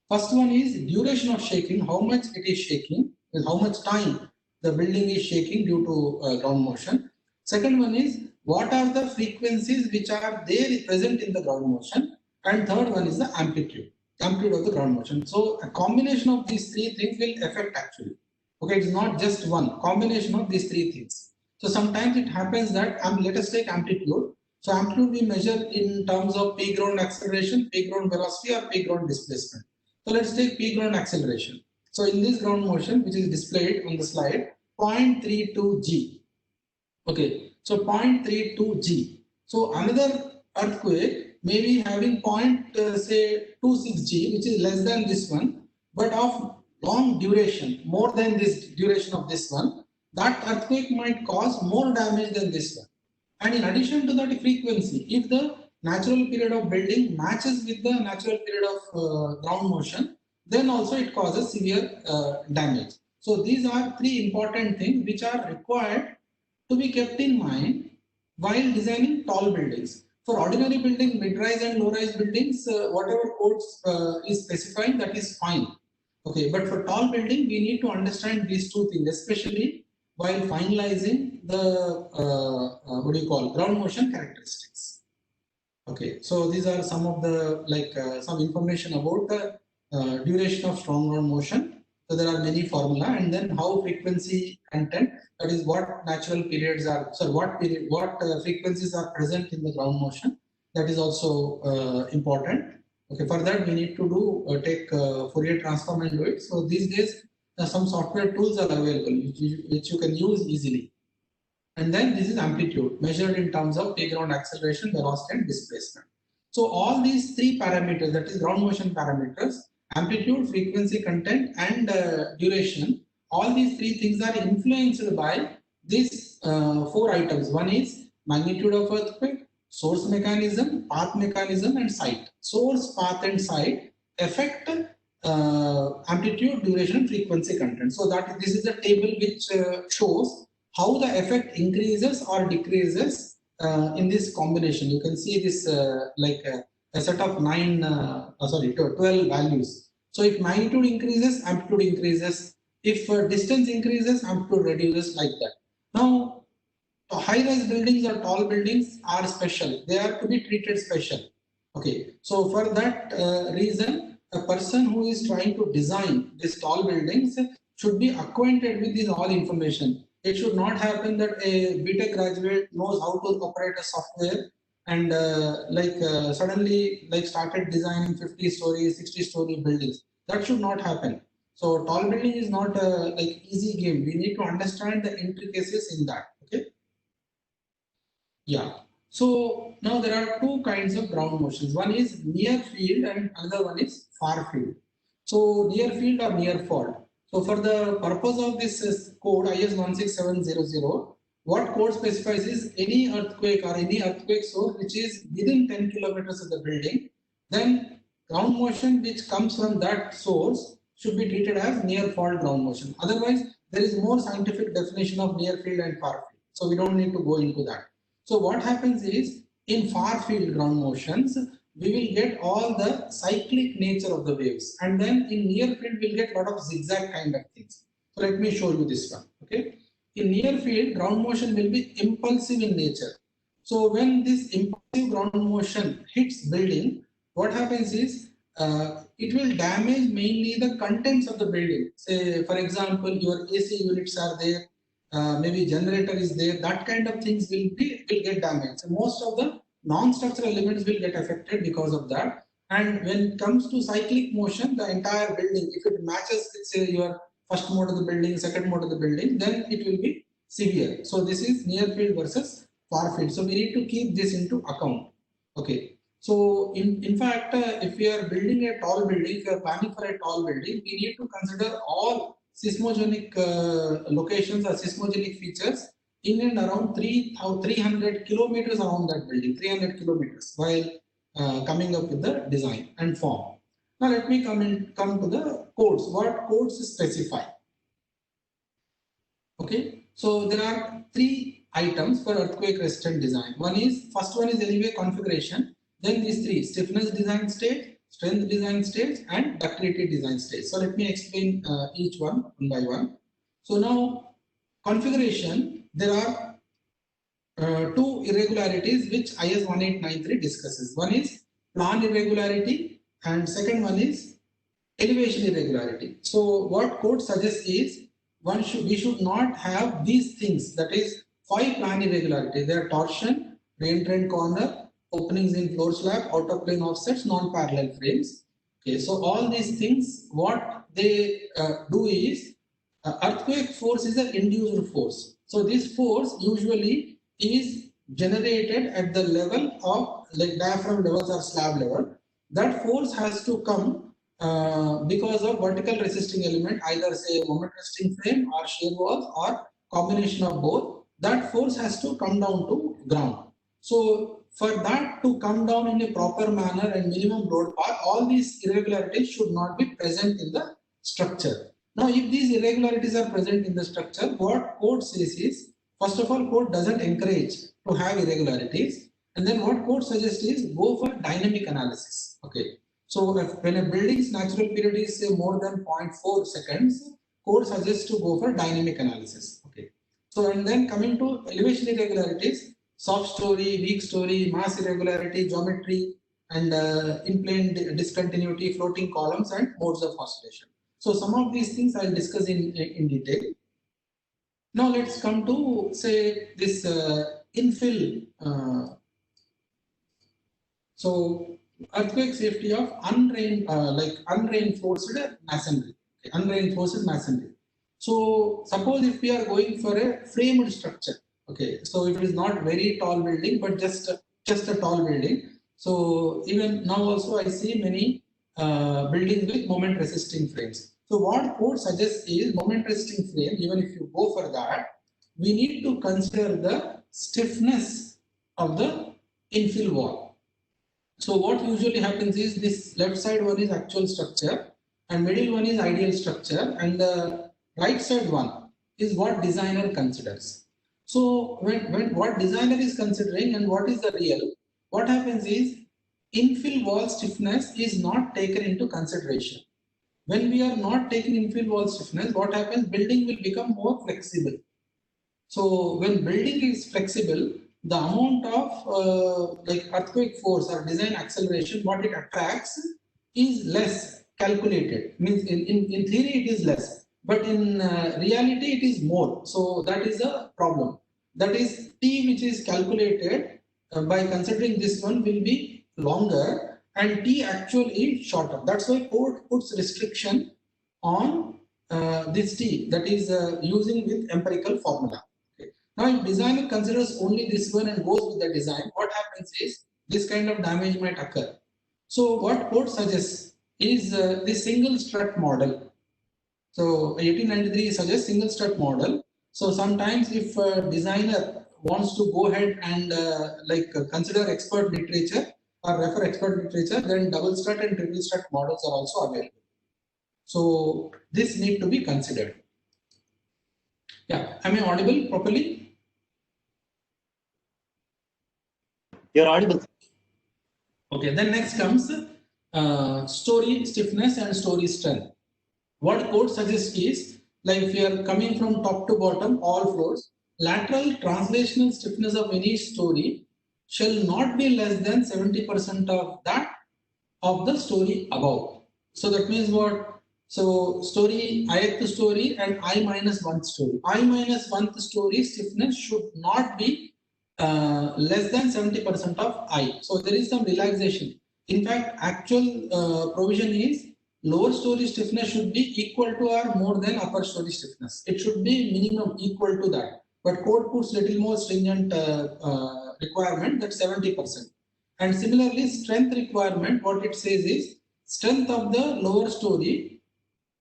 Speaker 4: First one is duration of shaking, how much it is shaking, and how much time the building is shaking due to ground motion. Second one is what are the frequencies which are there present in the ground motion, and third one is the amplitude of the ground motion. So a combination of these 3 things will affect actually. Okay, it's not just one, combination of these 3 things. So sometimes it happens that let us take amplitude. So amplitude we measure in terms of P ground acceleration, P ground velocity, or P ground displacement. So let's take P ground acceleration. So in this ground motion, which is displayed on the slide, 0.32 G. Okay, so 0.32 G. So another earthquake may be having say 26 G, which is less than this one, but of long duration, more than this duration of this one. That earthquake might cause more damage than this one. And in addition to that frequency, if the natural period of building matches with the natural period of ground motion, then also it causes severe damage. So these are three important things which are required to be kept in mind while designing tall buildings. For ordinary buildings, mid-rise and low-rise buildings, whatever codes is specifying, that is fine. Okay, but for tall building, we need to understand these two things, especially while finalizing the ground motion characteristics. Okay, so these are some of the some information about the duration of strong ground motion. So there are many formula, and then how frequency content, that is what natural periods are, so what frequencies are present in the ground motion, that is also important. Okay, for that we need to do take Fourier transform and do it. So these days some software tools are available which you can use easily. And then this is amplitude measured in terms of P ground acceleration, velocity, and displacement. So all these three parameters, that is ground motion parameters, amplitude, frequency content, and duration, all these three things are influenced by these four items. One is magnitude of earthquake, source mechanism, path mechanism, and site. Source, path, and site affect amplitude, duration, frequency content. So that this is a table which shows how the effect increases or decreases in this combination. You can see this a set of 12 values. So if magnitude increases, amplitude increases. If distance increases, amplitude reduces, like that. Now, high-rise buildings or tall buildings are special. They are to be treated special. Okay. So for that reason, a person who is trying to design these tall buildings should be acquainted with this all information. It should not happen that a BTech graduate knows how to operate a software and suddenly started designing 50-story, 60-story buildings. That should not happen. So tall building is not a easy game. We need to understand the intricacies in that. Okay. Yeah. So now there are two kinds of ground motions. One is near field and another one is far field. So near field or near fault. So for the purpose of this code IS 16700, what code specifies is any earthquake or any earthquake source which is within 10 kilometers of the building, then ground motion which comes from that source should be treated as near fault ground motion. Otherwise, there is more scientific definition of near field and far field. So we don't need to go into that. So what happens is in far field ground motions, we will get all the cyclic nature of the waves, and then in near field we'll get a lot of zigzag kind of things. So let me show you this one. Okay, in near field ground motion will be impulsive in nature. So when this impulsive ground motion hits building, what happens is it will damage mainly the contents of the building. Say for example, your AC units are there, maybe generator is there. That kind of things will get damaged. So most of the non-structural elements will get affected because of that. And when it comes to cyclic motion, the entire building, if it matches with say your first mode of the building, second mode of the building, then it will be severe. So this is near field versus far field. So we need to keep this into account. Okay. So in fact, if we are building a tall building, if you are planning for a tall building, we need to consider all seismogenic locations or seismogenic features in and around 300 kilometers around that building, 300 kilometers, while coming up with the design and form. Now let me come to the codes. What codes specify? Okay, so there are three items for earthquake resistant design. First one is anyway configuration. Then these three: stiffness design stage, strength design stage, and ductility design stage. So let me explain each one by one. So now configuration. There are two irregularities which IS 1893 discusses. One is plan irregularity and second one is elevation irregularity. So what code suggests is we should not have these things, that is 5 plan irregularity. They are torsion, re-entrant corner, openings in floor slab, outer plane offsets, non-parallel frames. Okay, so all these things, what they do is, earthquake force is an induced force. So this force usually is generated at the level of like diaphragm levels or slab level. That force has to come because of vertical resisting element, either say moment resisting frame or shear walls or combination of both. That force has to come down to ground. So for that to come down in a proper manner and minimum load path, all these irregularities should not be present in the structure. Now, if these irregularities are present in the structure, what code says is, first of all, code doesn't encourage to have irregularities. And then what code suggests is go for dynamic analysis. Okay. So if, when a building's natural period is say more than 0.4 seconds, code suggests to go for dynamic analysis. Okay. So and then coming to elevation irregularities, soft story, weak story, mass irregularity, geometry, and in-plane discontinuity, floating columns, and modes of oscillation. So some of these things I'll discuss in detail. Now let's come to say this infill. So earthquake safety of unreinforced masonry. Okay, unreinforced masonry. So suppose if we are going for a framed structure. Okay, so if it is not very tall building, but just a tall building. So even now also I see many buildings with moment resisting frames. So what code suggests is moment resisting frame, even if you go for that, we need to consider the stiffness of the infill wall. So what usually happens is this left side one is actual structure and middle one is ideal structure and the right side one is what designer considers. So when what designer is considering and what is the real, what happens is infill wall stiffness is not taken into consideration. When we are not taking infill wall stiffness, what happens? Building will become more flexible. So when building is flexible, the amount of like earthquake force or design acceleration, what it attracts is less calculated. Means in theory it is less, but in reality it is more. So that is a problem. That is T which is calculated by considering this one will be longer and T actual is shorter. That's why code puts restriction on this T, that is using with empirical formula. Okay. Now if designer considers only this one and goes with the design, what happens is this kind of damage might occur. So what code suggests is the single strut model. So 1893 suggests single strut model. So sometimes if a designer wants to go ahead and consider expert literature or refer expert literature, then double strut and triple strut models are also available. So this need to be considered. Yeah, am I audible properly?
Speaker 1: You're audible.
Speaker 4: Okay, then next comes story stiffness and story strength. What code suggests is, like if you are coming from top to bottom, all floors, lateral translational stiffness of any story shall not be less than 70% of that of the story above. So that means what? So story, ith story and I minus 1th story. I minus 1th story stiffness should not be less than 70% of I. So there is some relaxation. In fact, actual provision is lower story stiffness should be equal to or more than upper story stiffness. It should be minimum equal to that. But code puts little more stringent requirement, that 70%. And similarly, strength requirement, what it says is strength of the lower story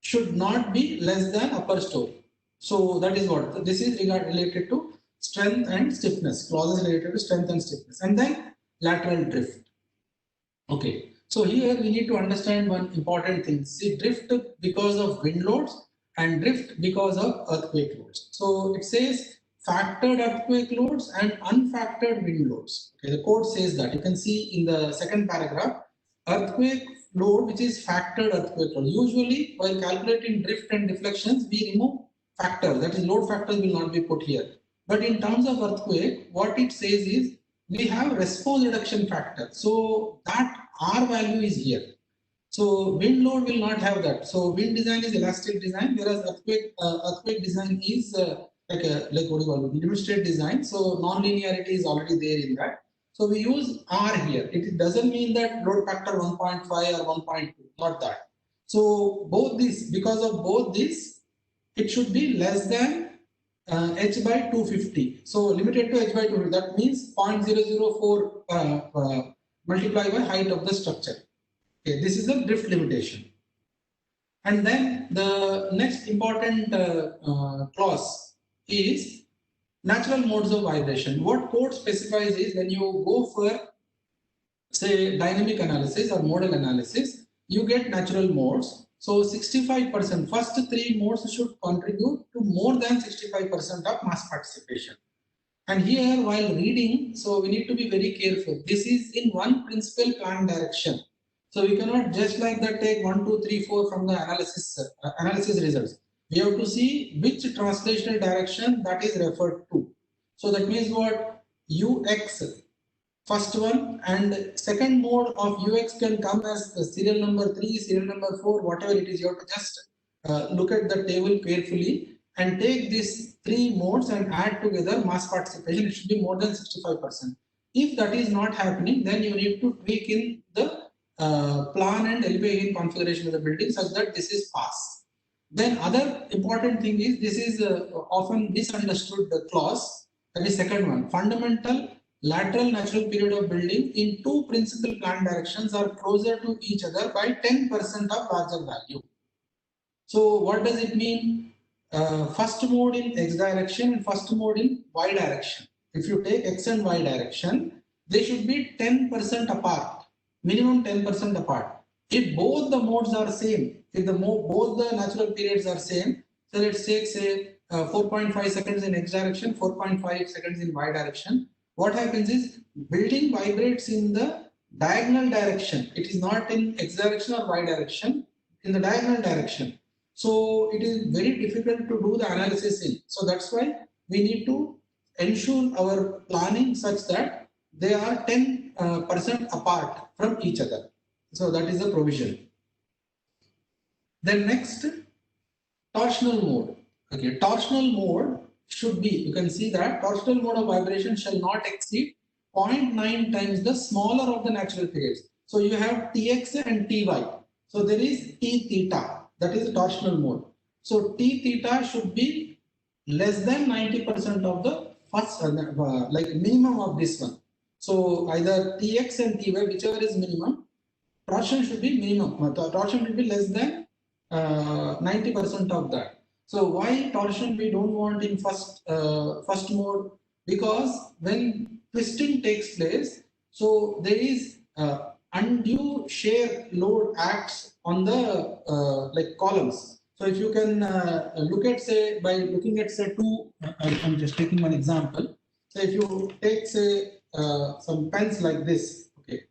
Speaker 4: should not be less than upper story. So that is what this is related to strength and stiffness, clauses related to strength and stiffness. And then lateral drift. Okay, so here we need to understand one important thing. See, drift because of wind loads and drift because of earthquake loads. So it says factored earthquake loads and unfactored wind loads. Okay, the code says that. You can see in the second paragraph, earthquake load which is factored earthquake load. Usually while calculating drift and deflections, we remove factor, that is load factors will not be put here. But in terms of earthquake, what it says is we have response reduction factor. So that R value is here. So wind load will not have that. So wind design is elastic design, whereas earthquake design is like what do you call it, limit state design. So non-linearity is already there in that. So we use R here. It doesn't mean that load factor 1.5 or 1.2, not that. So both these, because of both these, it should be less than h by 250. So limited to h by 250, that means 0.004 multiplied by height of the structure. Okay, this is a drift limitation. And then the next important clause is natural modes of vibration. What code specifies is when you go for, say, dynamic analysis or modal analysis, you get natural modes. So 65%, first three modes should contribute to more than 65% of mass participation. And here while reading, so we need to be very careful. This is in one principal plan direction. So we cannot just like that take 1, 2, 3, 4 from the analysis results. We have to see which translational direction that is referred to. So that means what? UX, first one, and second mode of UX can come as the serial number 3, serial number 4, whatever it is. You have to just look at the table carefully and take these three modes and add together mass participation. It should be more than 65%. If that is not happening, then you need to tweak in the plan and LPA configuration of the building such that this is pass. Then other important thing is, this is often misunderstood the clause, that is second one. Fundamental lateral natural period of building in two principal plan directions are closer to each other by 10% of larger value. So what does it mean? First mode in X direction and first mode in Y direction. If you take X and Y direction, they should be 10% apart, minimum 10% apart. If both the modes are same, if both the natural periods are same, so let's take say 4.5 seconds in X direction, 4.5 seconds in Y direction. What happens is building vibrates in the diagonal direction. It is not in X direction or Y direction, in the diagonal direction. So it is very difficult to do the analysis in. So that's why we need to ensure our planning such that they are 10% apart from each other. So that is the provision. Then next, torsional mode. Okay, torsional mode should be, you can see that torsional mode of vibration shall not exceed 0.9 times the smaller of the natural periods. So you have Tx and Ty. So there is T theta, that is the torsional mode. So T theta should be less than 90% of the first, like minimum of this one. So either Tx and Ty, whichever is minimum, torsion should be minimum. Torsion should be less than 90% of that. So why torsion we don't want in first mode? Because when twisting takes place, so there is undue shear load acts on the like columns. So if you can look at, say, by looking at say two, I'm just taking one example. So if you take say some pens like this, okay.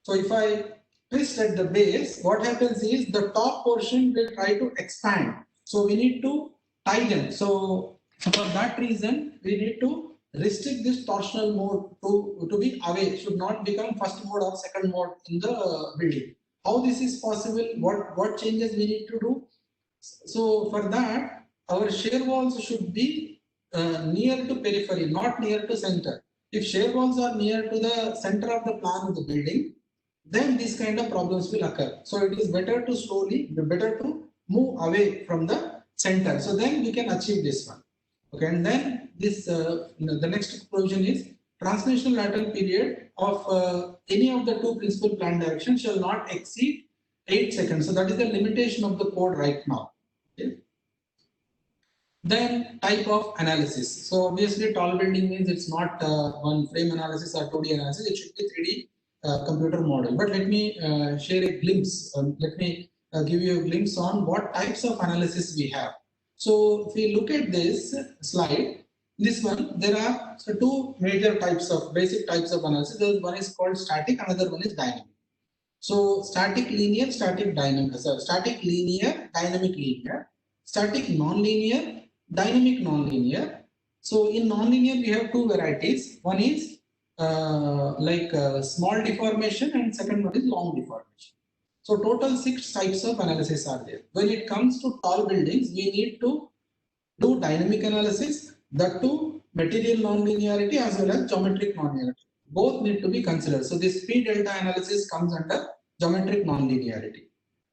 Speaker 4: So if I twist at the base, what happens is the top portion will try to expand. So we need to tighten. So for that reason, we need to restrict this torsional mode to be away. It should not become first mode or second mode in the building. How this is possible? What changes we need to do? So for that, our shear walls should be near to periphery, not near to center. If shear walls are near to the center of the plan of the building, then these kind of problems will occur. So it is better to move away from the center. So then we can achieve this one. Okay, and then this the next provision is translational lateral period of any of the two principal plan directions shall not exceed 8 seconds. So that is the limitation of the code right now. Okay. Then type of analysis. So obviously tall building means it's not one frame analysis or 2D analysis. It should be 3D computer model. But let me share a glimpse. Let me give you a glimpse on what types of analysis we have. So if we look at this slide, this one, there are two major types of basic types of analysis. One is called static, another one is dynamic. So static linear, static dynamic, static linear, dynamic linear, static non-linear, dynamic non-linear. So in non-linear we have two varieties. One is small deformation and second one is long deformation. So total 6 types of analysis are there. When it comes to tall buildings, we need to do dynamic analysis, that too material non-linearity as well as geometric non-linearity. both need to be considered. So this P delta analysis comes under geometric nonlinearity.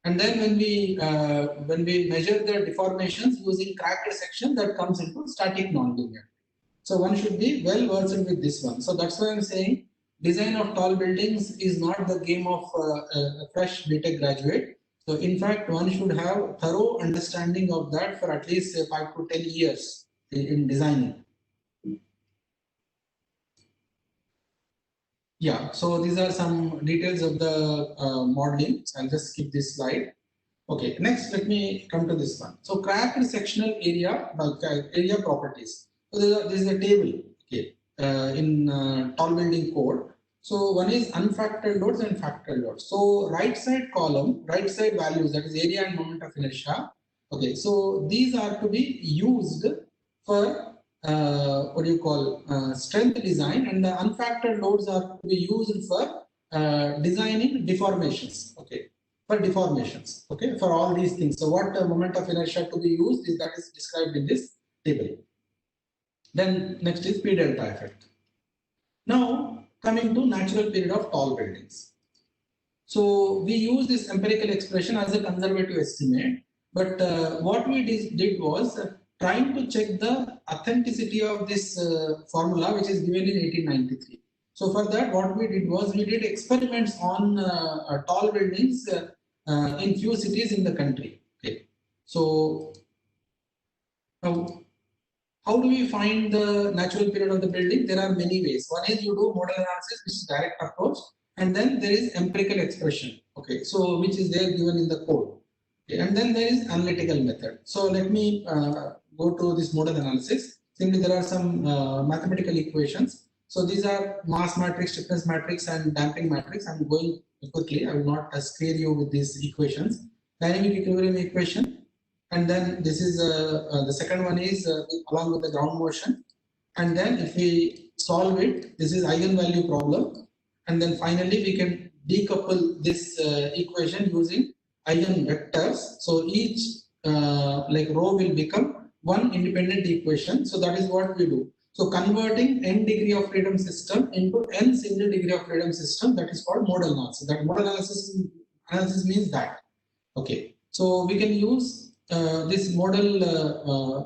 Speaker 4: And then when we measure the deformations using cracked section, that comes into static nonlinearity. So one should be well versed with this one. So that's why I'm saying design of tall buildings is not the game of a fresh BTech graduate. So in fact, one should have thorough understanding of that for at least 5 to 10 years in designing. Yeah, so these are some details of the modeling. I'll just skip this slide. Okay, next let me come to this one. So cracked sectional area, area properties. So this is a table, okay, in tall building code. So one is unfactored loads and factored loads. So right side column, right side values, that is area and moment of inertia. Okay, so these are to be used for what do you call strength design, and the unfactored loads are to be used for designing deformations. Okay, for deformations. Okay, for all these things. So what moment of inertia to be used is that is described in this table. Then next is P delta effect. Now coming to natural period of tall buildings. So we use this empirical expression as a conservative estimate, but what we did was trying to check the authenticity of this formula, which is given in 1893. So for that, what we did was we did experiments on tall buildings in few cities in the country. Okay, so now, how do we find the natural period of the building? There are many ways. One is you do model analysis, which is direct approach, and then there is empirical expression. Okay, so which is there given in the code. Okay, and then there is analytical method. So let me go to this model analysis. Simply there are some mathematical equations. So these are mass matrix, stiffness matrix, and damping matrix. I'm going quickly. I will not scare you with these equations. Dynamic equilibrium equation. And then this is the second one is along with the ground motion. And then if we solve it, this is eigenvalue problem. And then finally we can decouple this equation using eigenvectors. So each like row will become one independent equation. So that is what we do. So converting n degree of freedom system into n single degree of freedom system, that is called model analysis. That model analysis means that. Okay. So we can use this model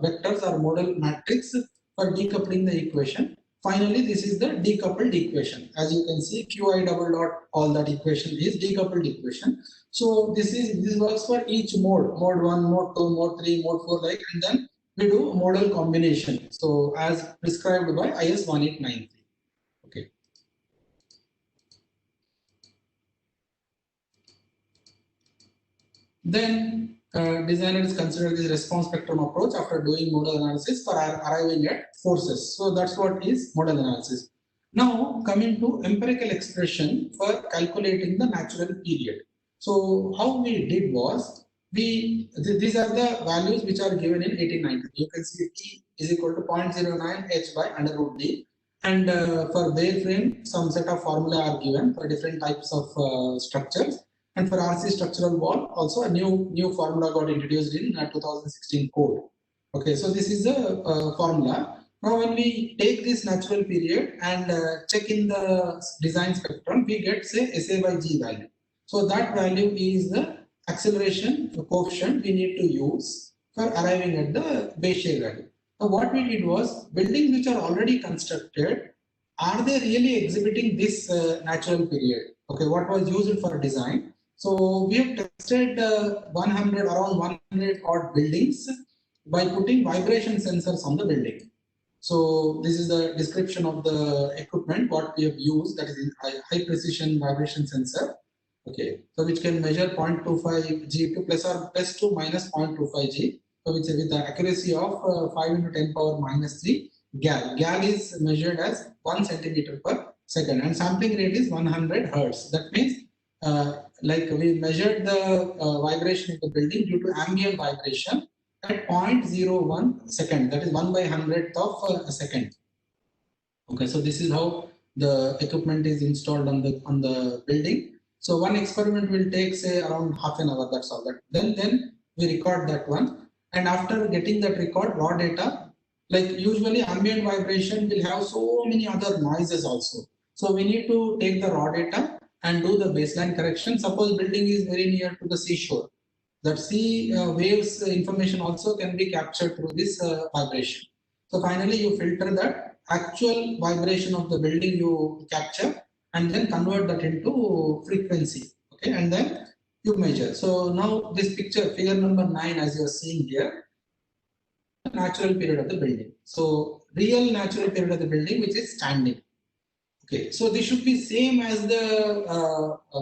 Speaker 4: vectors or model matrix for decoupling the equation. Finally, this is the decoupled equation. As you can see, Qi double dot, all that equation is decoupled equation. So this works for each mode, mode 1, mode 2, mode 3, mode 4, like, and then we do model combination. So as prescribed by IS 1893. Okay. Then designers consider this response spectrum approach after doing model analysis for arriving at forces. So that's what is model analysis. Now coming to empirical expression for calculating the natural period. So how we did was, these are the values which are given in 1890. You can see T is equal to 0.09 h by under root d. And for bare frame, some set of formula are given for different types of structures. And for RC structural wall, also a new formula got introduced in 2016 code. Okay, so this is the formula. Now, when we take this natural period and check in the design spectrum, we get say SA by G value. So that value is the acceleration coefficient we need to use for arriving at the Bézier value. So what we did was, buildings which are already constructed, are they really exhibiting this natural period? Okay, what was used for design? So we have tested around 100 odd buildings by putting vibration sensors on the building. So this is the description of the equipment what we have used, that is high precision vibration sensor. Okay, so which can measure 0.25 G to plus to minus 0.25 G. So which with the accuracy of 5 into 10 power minus 3 GAL. GAL is measured as 1 centimeter per second, and sampling rate is 100 hertz. That means like we measured the vibration of the building due to ambient vibration at 0.01 second, that is 1 by 100th of a second. Okay, so this is how the equipment is installed on the building. So one experiment will take say around half an hour. That's all. Then we record that one, and after getting that record raw data, like usually ambient vibration will have so many other noises also. So we need to take the raw data and do the baseline correction. Suppose building is very near to the seashore. That sea waves information also can be captured through this vibration. So finally you filter that actual vibration of the building you capture and then convert that into frequency. Okay, and then you measure. So now this picture, figure number 9, as you are seeing here, natural period of the building. So real natural period of the building which is standing. Okay, so this should be same as the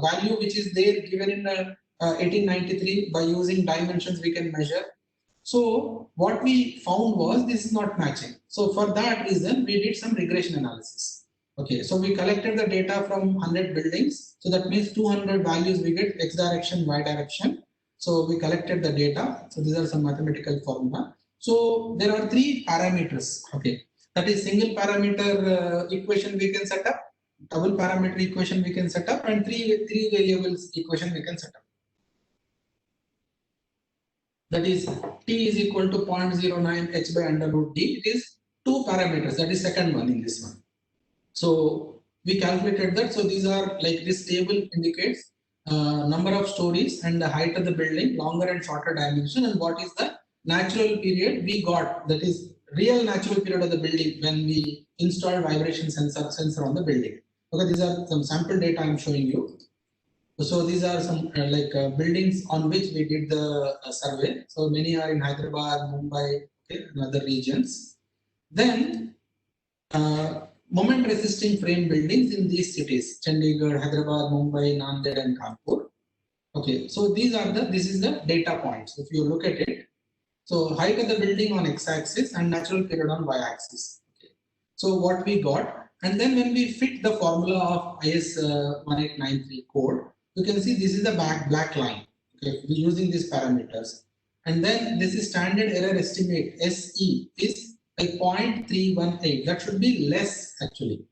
Speaker 4: value which is there given in 1893. By using dimensions we can measure. So what we found was this is not matching. So for that reason we did some regression analysis. Okay, so we collected the data from 100 buildings. So that means 200 values we get x direction, y direction. So we collected the data. So these are some mathematical formula. So there are 3 parameters. Okay, that is single parameter equation we can set up, double parameter equation we can set up, and three variables equation we can set up. That is t is equal to 0.09 h by under root d. It is 2 parameters. That is second one in this one. So we calculated that. So these are like this table indicates number of stories and the height of the building, longer and shorter dimension, and what is the natural period we got. That is real natural period of the building when we installed vibration sensor on the building. Okay, these are some sample data I'm showing you. So these are some buildings on which we did the survey. So many are in Hyderabad, Mumbai, okay, and other regions. Then moment resisting frame buildings in these cities: Chandigarh, Hyderabad, Mumbai, Nanded, and Kanpur. Okay, so this is the data points. If you look at it, so height of the building on x-axis and natural period on y-axis. Okay. So what we got, and then when we fit the formula of IS 1893 code, you can see this is the black line. Okay, we're using these parameters, and then this is standard error estimate SE is like 0.318. That should be less actually.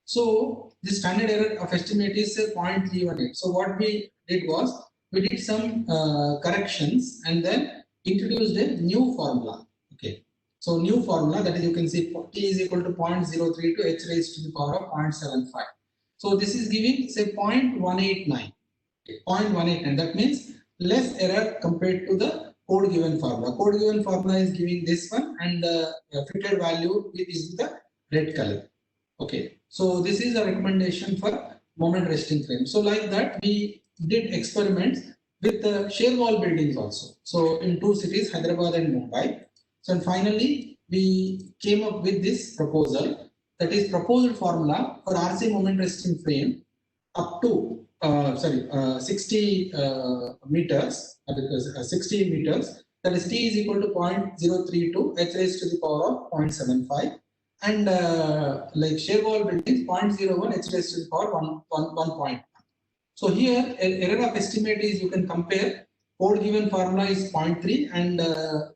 Speaker 4: So the standard error of estimate is 0.318. So what we did was we did some corrections and then introduced a new formula. Okay, so new formula, that is, you can see t is equal to 0.03 to h raised to the power of 0.75. So this is giving say 0.189. Okay, 0.189. That means less error compared to the code given formula. Code given formula is giving this one, and the fitted value is the red color. Okay, so this is a recommendation for moment resting frame. So like that we did experiments with the shear wall buildings also. So in 2 cities, Hyderabad and Mumbai. So and finally we came up with this proposal, that is proposed formula for RC moment resting frame up to 60 meters, 60 meters, that is t is equal to 0.032 h raised to the power of 0.75, and like shear wall buildings 0.01 h raised to the power 1.1. So here error of estimate is, you can compare code given formula is 0.3 and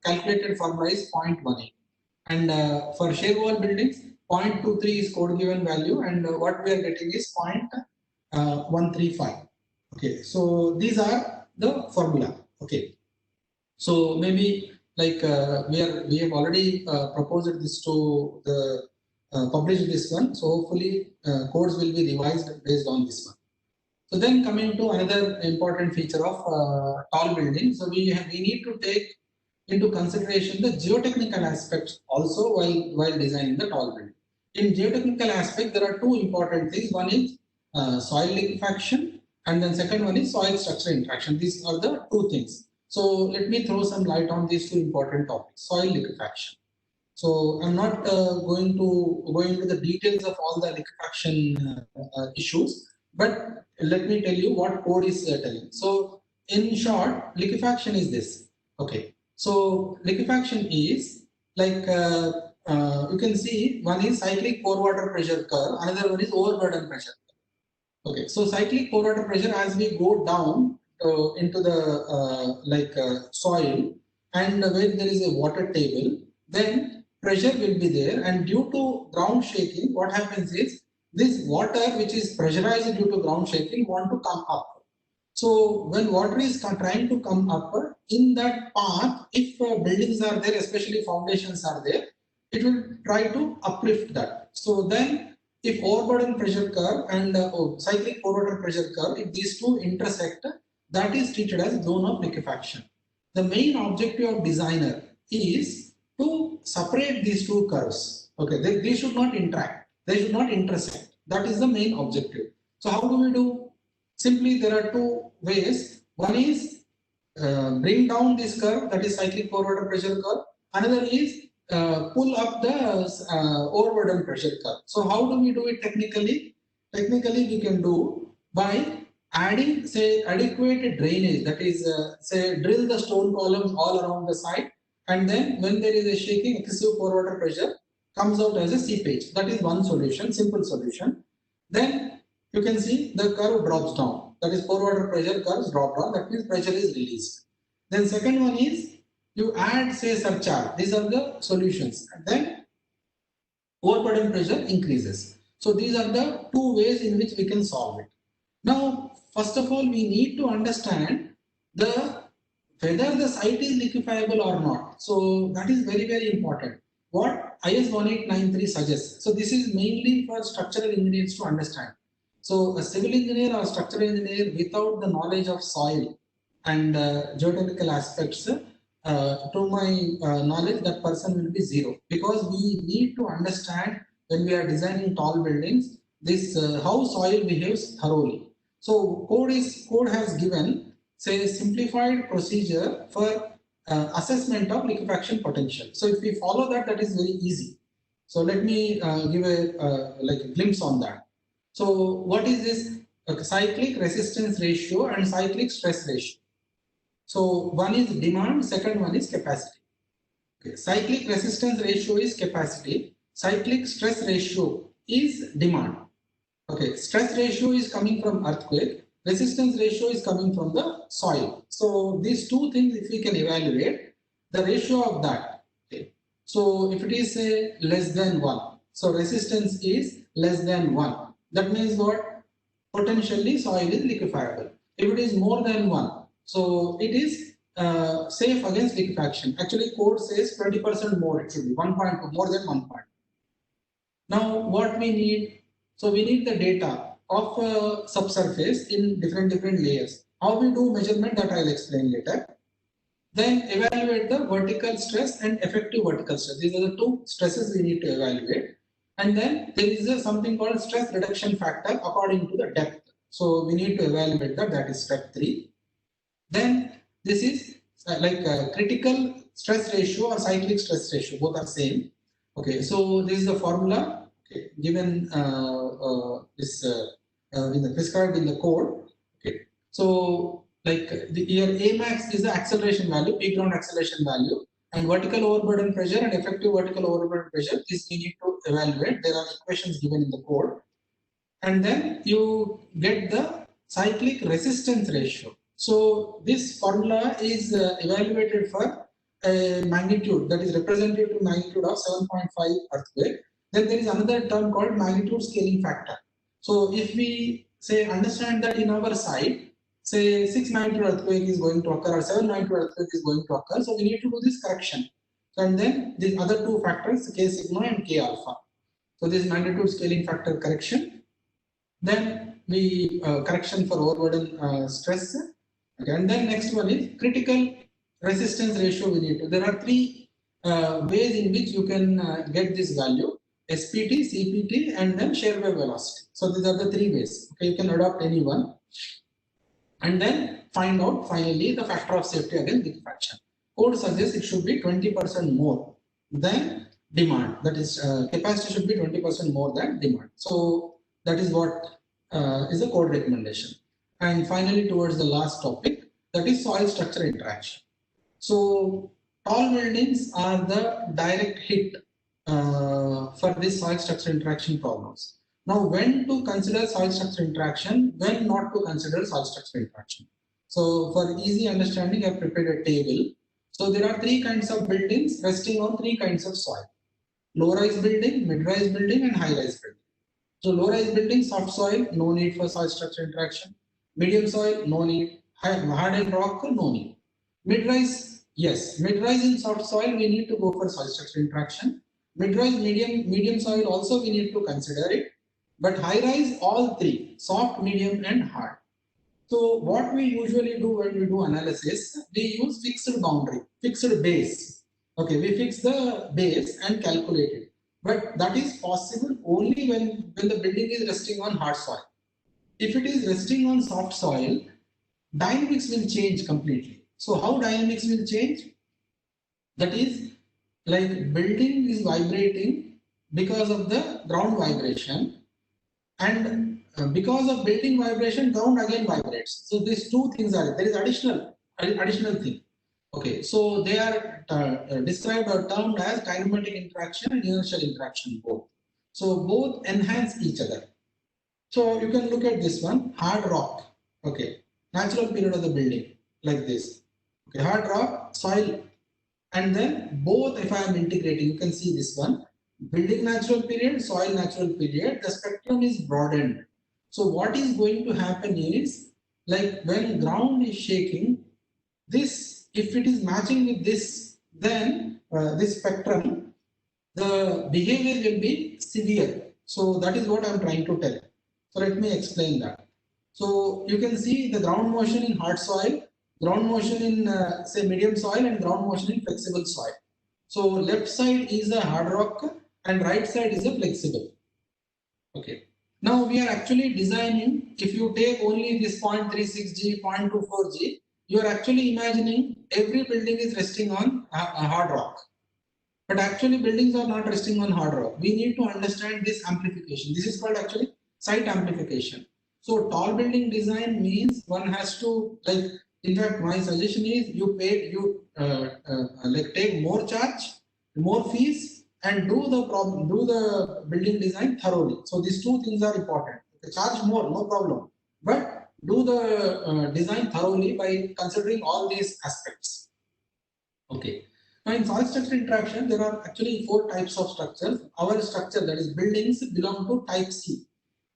Speaker 4: calculated formula is 0.18, and for shear wall buildings 0.23 is code given value, and what we are getting is 0.135. Okay, so these are the formula. Okay, so maybe like we have already proposed this to the publish this one. So hopefully codes will be revised based on this one. So then coming to another important feature of tall building. So we need to take into consideration the geotechnical aspects also while designing the tall building. In geotechnical aspect, there are 2 important things. One is soil liquefaction, and then second one is soil structure interaction. These are the 2 things. So let me throw some light on these 2 important topics. Soil liquefaction. So I'm not going into the details of all the liquefaction issues, but let me tell you what code is telling. So in short, liquefaction is this. Okay, so liquefaction is like you can see, one is cyclic pore water pressure curve, another one is overburden pressure curve. Okay, so cyclic pore water pressure, as we go down into the soil, and where there is a water table, then pressure will be there, and due to ground shaking, what happens is this water which is pressurized due to ground shaking want to come up. So when water is trying to come up, in that path, if buildings are there, especially foundations are there, it will try to uplift that. So then if overburden pressure curve and cyclic overburden pressure curve, if these two intersect, that is treated as zone of liquefaction. The main objective of designer is to separate these two curves. Okay, they should not interact, they should not intersect. That is the main objective. So how do we do? Simply, there are two ways. One is bring down this curve, that is cyclic overburden pressure curve. Another is pull up the overburden pressure curve. So how do we do it technically? Technically, we can do by adding, say, adequate drainage, that is, say, drill the stone columns all around the site, and then when there is a shaking, excessive overwater pressure comes out as a seepage. That is one solution, simple solution. Then you can see the curve drops down, that is overwater pressure curves drop down, that means pressure is released. Then second one is you add, say, surcharge. These are the solutions, and then overburden pressure increases. So these are the two ways in which we can solve it. Now, first of all, we need to understand whether the site is liquefiable or not. So that is very, very important. What IS 1893 suggests. So this is mainly for structural engineers to understand. So a civil engineer or structural engineer without the knowledge of soil and geotechnical aspects, to my knowledge, that person will be zero, because we need to understand when we are designing tall buildings this how soil behaves thoroughly. So code has given, say, simplified procedure for assessment of liquefaction potential. So if we follow that, that is very easy. So let me give a like a glimpse on that. So what is this? Cyclic resistance ratio and cyclic stress ratio. So one is demand, second one is capacity. Okay. Cyclic resistance ratio is capacity. Cyclic stress ratio is demand. Okay, stress ratio is coming from earthquake. Resistance ratio is coming from the soil. So these two things, if we can evaluate the ratio of that. Okay. So if it is say less than 1, so resistance is less than 1. That means what? Potentially soil is liquefiable. If it is more than 1, so it is safe against liquefaction. Actually, code says 20% more. It should be 1.2, more than 1 point. Now, what we need? So we need the data of subsurface in different layers. How we do measurement, that I'll explain later. Then evaluate the vertical stress and effective vertical stress. These are the two stresses we need to evaluate. And then there is something called stress reduction factor according to the depth. So we need to evaluate that. That is step 3. Then this is like a critical stress ratio or cyclic stress ratio. Both are same. Okay. So this is the formula. Okay, given prescribed in the code. Okay, so like here Amax is the acceleration value, peak ground acceleration value, and vertical overburden pressure and effective vertical overburden pressure. This we need to evaluate. There are equations given in the code, and then you get the cyclic resistance ratio. So this formula is evaluated for a magnitude that is representative magnitude of 7.5 earthquake. Then there is another term called magnitude scaling factor. So if we say understand that in our site, say 6 magnitude earthquake is going to occur or 7 magnitude earthquake is going to occur, so we need to do this correction. And then these other two factors, K sigma and K alpha. So this magnitude scaling factor correction. Then the correction for overburden stress. Okay. And then next one is critical resistance ratio we need to. There are 3 ways in which you can get this value. SPT, CPT, and then shear wave velocity. So these are the 3 ways. Okay, you can adopt any one, and then find out finally the factor of safety against liquefaction. Code suggests it should be 20% more than demand. That is, capacity should be 20% more than demand. So that is what is the code recommendation. And finally, towards the last topic, that is soil structure interaction. So tall buildings are the direct hit for this soil structure interaction problems. Now, when to consider soil structure interaction, when not to consider soil structure interaction. So for easy understanding, I have prepared a table. So there are 3 kinds of buildings resting on 3 kinds of soil: low-rise building, mid-rise building, and high-rise building. So low-rise building, soft soil, no need for soil structure interaction. Medium soil, no need. Hardened rock, no need. Mid-rise, yes. Mid-rise in soft soil, we need to go for soil structure interaction. Mid-rise, medium soil also we need to consider it. but high rise all three, soft, medium and hard. So what we usually do when we do analysis, we use fixed boundary, fixed base. Okay, we fix the base and calculate it. But that is possible only when the building is resting on hard soil. If it is resting on soft soil, dynamics will change completely. So how dynamics will change? That is, like building is vibrating because of the ground vibration, and because of building vibration, ground again vibrates. So these two things are there is additional thing. Okay, so they are described or termed as kinematic interaction and inertial interaction both. So both enhance each other. So you can look at this one, hard rock. Okay, natural period of the building like this. Okay, hard rock, soil, and then both, if I am integrating, you can see this one, building natural period, soil natural period, the spectrum is broadened. So what is going to happen is, like when ground is shaking, this, if it is matching with this, then this spectrum, the behavior will be severe. So that is what I am trying to tell. So let me explain that. So you can see the ground motion in hard soil, ground motion in say medium soil, and ground motion in flexible soil. So left side is a hard rock and right side is a flexible. Okay. Now we are actually designing, if you take only this 0.36G, 0.24G, you are actually imagining every building is resting on a hard rock. But actually buildings are not resting on hard rock. We need to understand this amplification. This is called actually site amplification. So tall building design means one has to, like, in fact, my suggestion is like take more charge, more fees, and do the building design thoroughly. So these two things are important. Okay, charge more, no problem, but do the design thoroughly by considering all these aspects. Okay. Now in soil structure interaction, there are actually 4 types of structures. Our structure, that is buildings, belong to type C.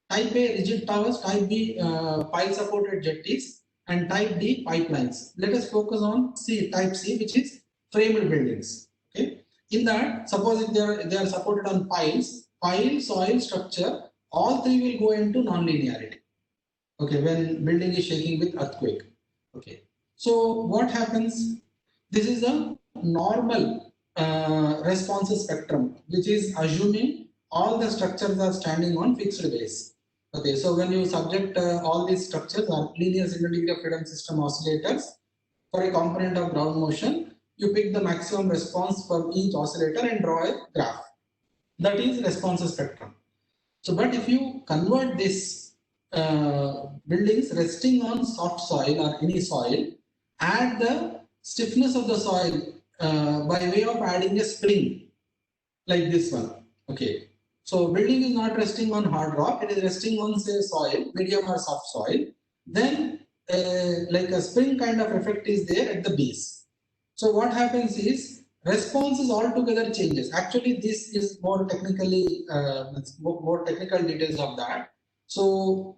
Speaker 4: Type A, rigid towers; type B, pile supported jetties; and type D, pipelines. Let us focus on type C, which is framed buildings. Okay. In that, suppose if they are supported on piles, pile, soil, structure, all three will go into non-linearity. Okay, when building is shaking with earthquake. Okay. So what happens? This is a normal response spectrum, which is assuming all the structures are standing on fixed base. Okay, so when you subject all these structures are linear single degree of freedom system oscillators for a component of ground motion, you pick the maximum response for each oscillator and draw a graph. That is response spectrum. So, but if you convert this buildings resting on soft soil or any soil, add the stiffness of the soil by way of adding a spring like this one. Okay. So building is not resting on hard rock, it is resting on, say, soil, medium or soft soil. Then like a spring kind of effect is there at the base. So what happens is responses altogether changes. Actually, this is more technically more technical details of that. So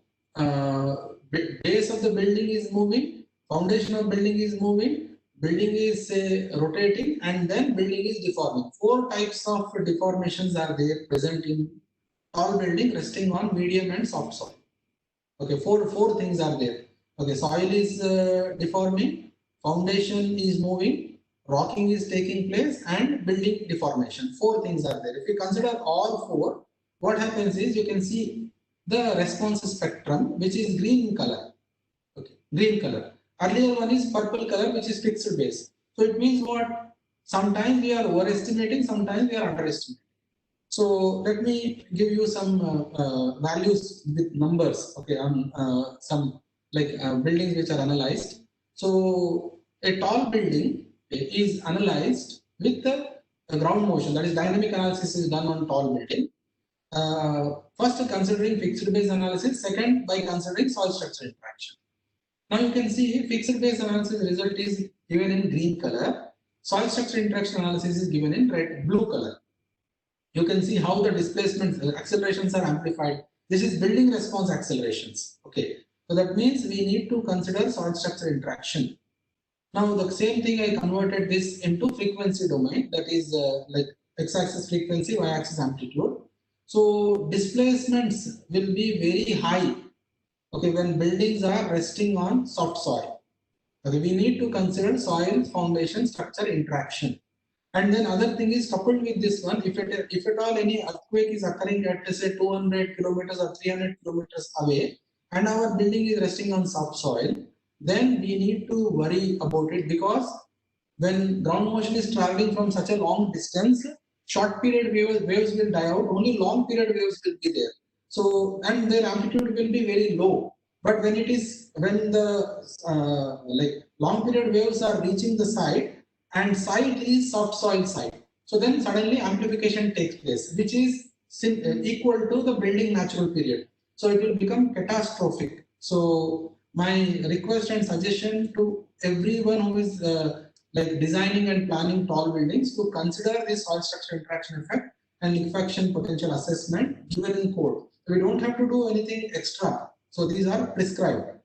Speaker 4: base of the building is moving, foundation of building is moving, building is rotating, and then building is deforming. 4 types of deformations are there present in tall building resting on medium and soft soil. Okay, four things are there. Okay, soil is deforming, foundation is moving, rocking is taking place, and building deformation. 4 things are there. If you consider all 4, what happens is you can see the response spectrum, which is green in color. Okay, green color. Earlier one is purple color, which is fixed base. So it means what? Sometimes we are overestimating, sometimes we are underestimating. So let me give you some values with numbers. Okay, on some like buildings which are analyzed. So a tall building is analyzed with the ground motion. That is, dynamic analysis is done on tall building. First, considering fixed base analysis. Second, by considering soil structure interaction. Now you can see fixed base analysis result is given in green color. Soil structure interaction analysis is given in blue color. You can see how the displacements, accelerations are amplified. This is building response accelerations. Okay, so that means we need to consider soil structure interaction. Now the same thing, I converted this into frequency domain. That is like x-axis frequency, y-axis amplitude. So displacements will be very high, okay, when buildings are resting on soft soil. Okay, we need to consider soil foundation structure interaction. And then other thing is coupled with this one, if at all any earthquake is occurring at say 200 kilometers or 300 kilometers away, and our building is resting on soft soil, then we need to worry about it, because when ground motion is traveling from such a long distance, short period waves will die out, only long period waves will be there. So, and their amplitude will be very low. But when the like long period waves are reaching the site, and site is soft soil site, so then suddenly amplification takes place, which is equal to the building natural period. So it will become catastrophic. So my request and suggestion to everyone who is like designing and planning tall buildings to consider this soil structure interaction effect and liquefaction potential assessment given in code. We don't have to do anything extra. So these are prescribed.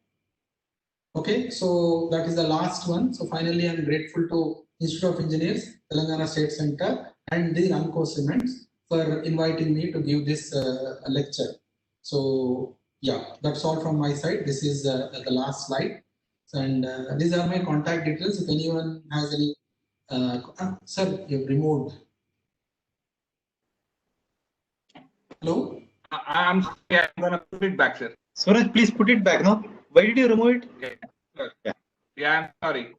Speaker 4: Okay, so that is the last one. So finally, I'm grateful to Institute of Engineers, Telangana State Center, and the Ramco Cements for inviting me to give this lecture. So yeah, that's all from my side. This is the last slide, and these are my contact details. If anyone has any, sir, you've removed. Hello.
Speaker 5: I'm sorry, I'm gonna put it back, sir.
Speaker 1: Suraj, please put it back. No, why did you remove it?
Speaker 5: Okay. Sure.
Speaker 1: Yeah.
Speaker 5: Yeah, I'm sorry.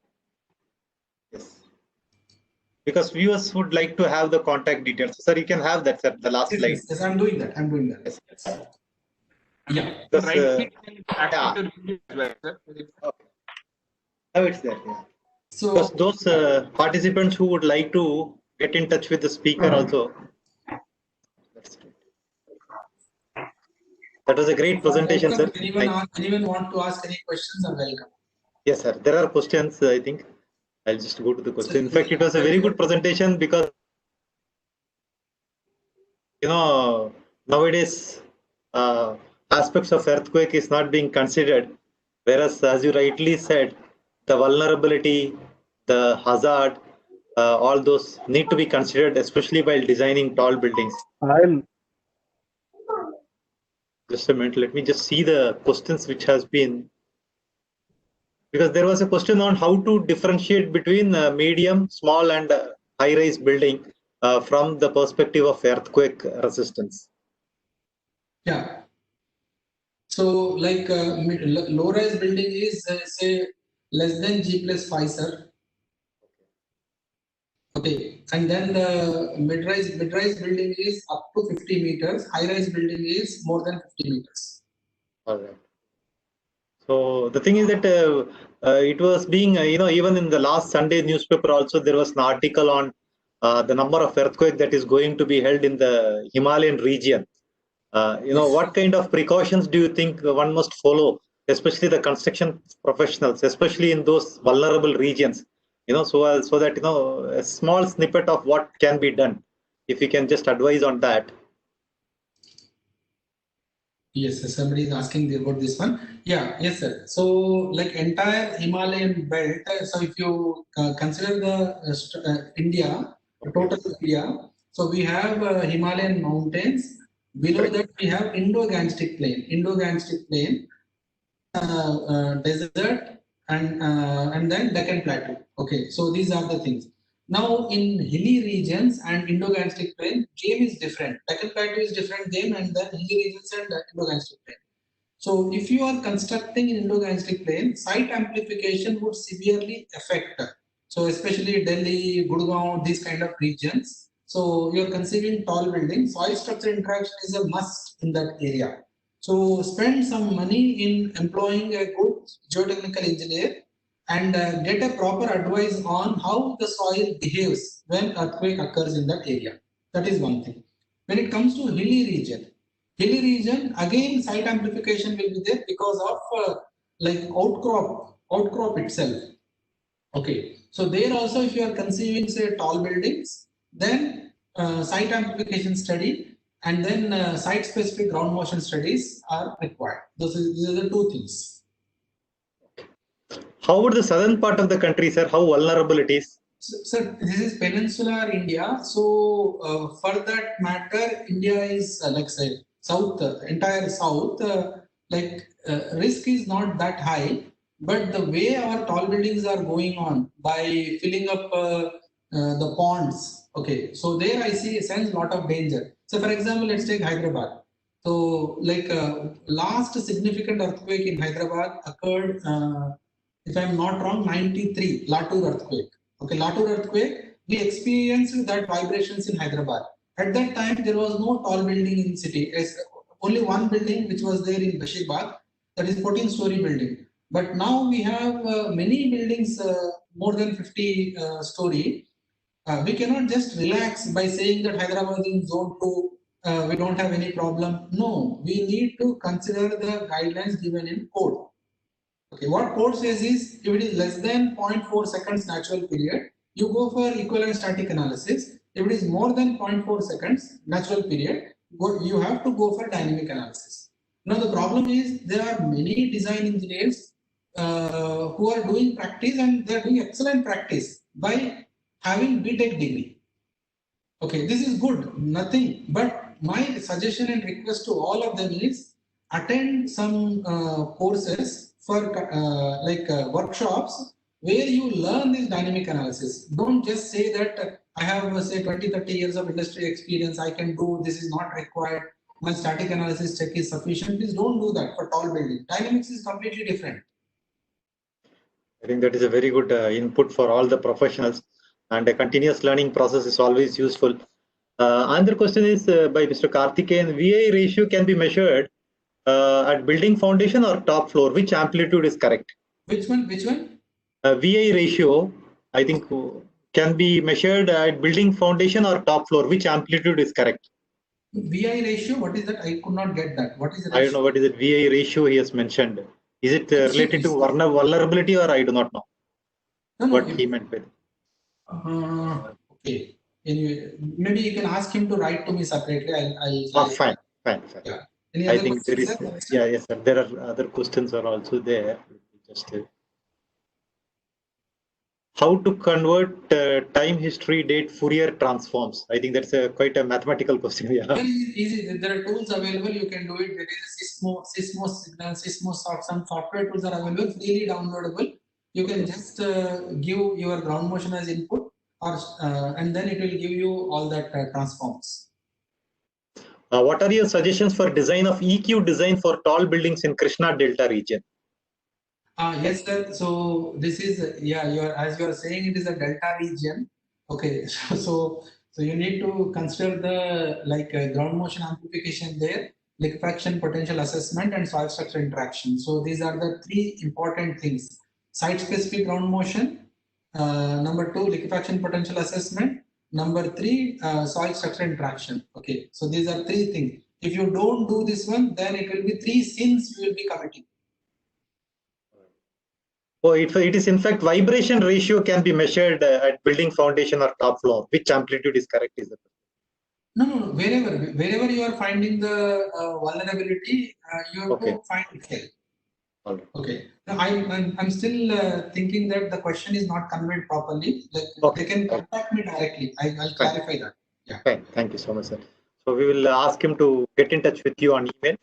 Speaker 1: Yes. Because viewers would like to have the contact details. Sir, you can have that, sir, the last slide.
Speaker 4: Yes, I'm doing that. I'm doing that.
Speaker 1: Yes.
Speaker 4: Yeah.
Speaker 1: Because,
Speaker 5: Right active to review as well, sir.
Speaker 1: now it's there. Yeah.
Speaker 4: So
Speaker 1: Because those participants who would like to get in touch with the speaker also. That's great. That was a great presentation, sir.
Speaker 4: Anyone want to ask any questions are welcome.
Speaker 1: Yes, sir. There are questions, I think. I'll just go to the question. In fact, it was a very good presentation because, you know, nowadays aspects of earthquake is not being considered. Whereas, as you rightly said, the vulnerability, the hazard, all those need to be considered, especially while designing tall buildings. Just a minute, let me just see the questions which has been, because there was a question on how to differentiate between medium, small and high-rise building from the perspective of earthquake resistance.
Speaker 4: Yeah. So like low-rise building is say less than G+5, sir. Okay, and then the mid-rise building is up to 50 meters. High-rise building is more than 50 meters.
Speaker 1: All right. So the thing is that it was being, you know, even in the last Sunday newspaper also there was an article on the number of earthquake that is going to be held in the Himalayan region. You know, what kind of precautions do you think one must follow, especially the construction professionals, especially in those vulnerable regions? You know, so that, you know, a small snippet of what can be done, if you can just advise on that.
Speaker 4: Yes, somebody is asking about this one. Yeah, yes, sir. So, like entire Himalayan belt. So, if you consider the India, total India, so we have Himalayan mountains. Below that, we have Indo-Gangetic Plain, desert, and then Deccan Plateau. Okay, so these are the things. Now, in hilly regions and Indo-Gangetic Plain, game is different. Deccan Plateau is different game, and then hilly regions and Indo-Gangetic Plain. So, if you are constructing in Indo-Gangetic Plain, site amplification would severely affect. So, especially Delhi, Gurgaon, these kind of regions. So, you are conceiving tall buildings. Soil structure interaction is a must in that area. So, spend some money in employing a good geotechnical engineer and get a proper advice on how the soil behaves when earthquake occurs in that area. That is one thing. When it comes to hilly region, again site amplification will be there because of like outcrop itself. Okay, so there also if you are conceiving say tall buildings, then site amplification study and then site specific ground motion studies are required. These are the two things.
Speaker 1: How would the southern part of the country, sir, how vulnerable it is?
Speaker 4: Sir, this is peninsular India. So, for that matter, India is like say south, entire south. Risk is not that high, but the way our tall buildings are going on by filling up the ponds. Okay, so there I see sense lot of danger. So, for example, let's take Hyderabad. So, last significant earthquake in Hyderabad occurred, if I'm not wrong, 93 Latur earthquake. Okay, Latur earthquake, we experienced that vibrations in Hyderabad. At that time, there was no tall building in city. Only one building which was there in Bashir, that is 14-story building. But now we have many buildings more than 50 story. We cannot just relax by saying that Hyderabad is in zone 2, we don't have any problem. No, we need to consider the guidelines given in code. Okay, what code says is if it is less than 0.4 seconds natural period, you go for equivalent static analysis. If it is more than 0.4 seconds natural period, you have to go for dynamic analysis. Now the problem is there are many design engineers who are doing practice and they are doing excellent practice by having BTech degree. Okay, this is good, nothing. But my suggestion and request to all of them is attend some courses for workshops where you learn this dynamic analysis. Don't just say that I have say 20-30 years of industry experience, I can do, this is not required, my static analysis check is sufficient. Please don't do that for tall building. Dynamics is completely different.
Speaker 1: I think that is a very good input for all the professionals, and a continuous learning process is always useful. Another question is by Mr. Karthikeyan. VI ratio can be measured at building foundation or top floor. Which amplitude is correct?
Speaker 4: Which one? Which one?
Speaker 1: VI ratio, I think, can be measured at building foundation or top floor. Which amplitude is correct?
Speaker 4: VI ratio, what is that? I could not get that. What is the
Speaker 1: ratio? I don't know what is it. VI ratio he has mentioned. Is it related to vulnerability, or I do not know what he meant by it.
Speaker 4: Okay. Anyway, maybe you can ask him to write to me separately. I'll
Speaker 1: fine. Yeah. I think there is. Yeah, yes, sir. There are other questions are also there. Just how to convert time history date Fourier transforms. I think that's quite a mathematical question. Yeah.
Speaker 4: Very easy. There are tools available. You can do it. There is a Sysmo signal, some software tools are available, freely downloadable. You can just give your ground motion as input, or and then it will give you all that transforms.
Speaker 1: What are your suggestions for design of EQ design for tall buildings in Krishna Delta region?
Speaker 4: Yes, sir. So this is as you are saying, it is a delta region. Okay, so you need to consider the ground motion amplification there, liquefaction potential assessment, and soil structure interaction. So these are the three important things: site specific ground motion, number 2 liquefaction potential assessment, number 3 soil structure interaction. Okay, so these are three things. If you don't do this one, then it will be 3 sins you will be committing.
Speaker 1: Oh, it is in fact vibration ratio can be measured at building foundation or top floor. Which amplitude is correct? Is it?
Speaker 4: No. Wherever you are finding the vulnerability, you have to find it here.
Speaker 1: Right.
Speaker 4: Okay. Now, I'm still thinking that the question is not conveyed properly. They can contact me directly. I'll clarify that. Yeah.
Speaker 1: Fine. Thank you so much, sir. So we will ask him to get in touch with you on email.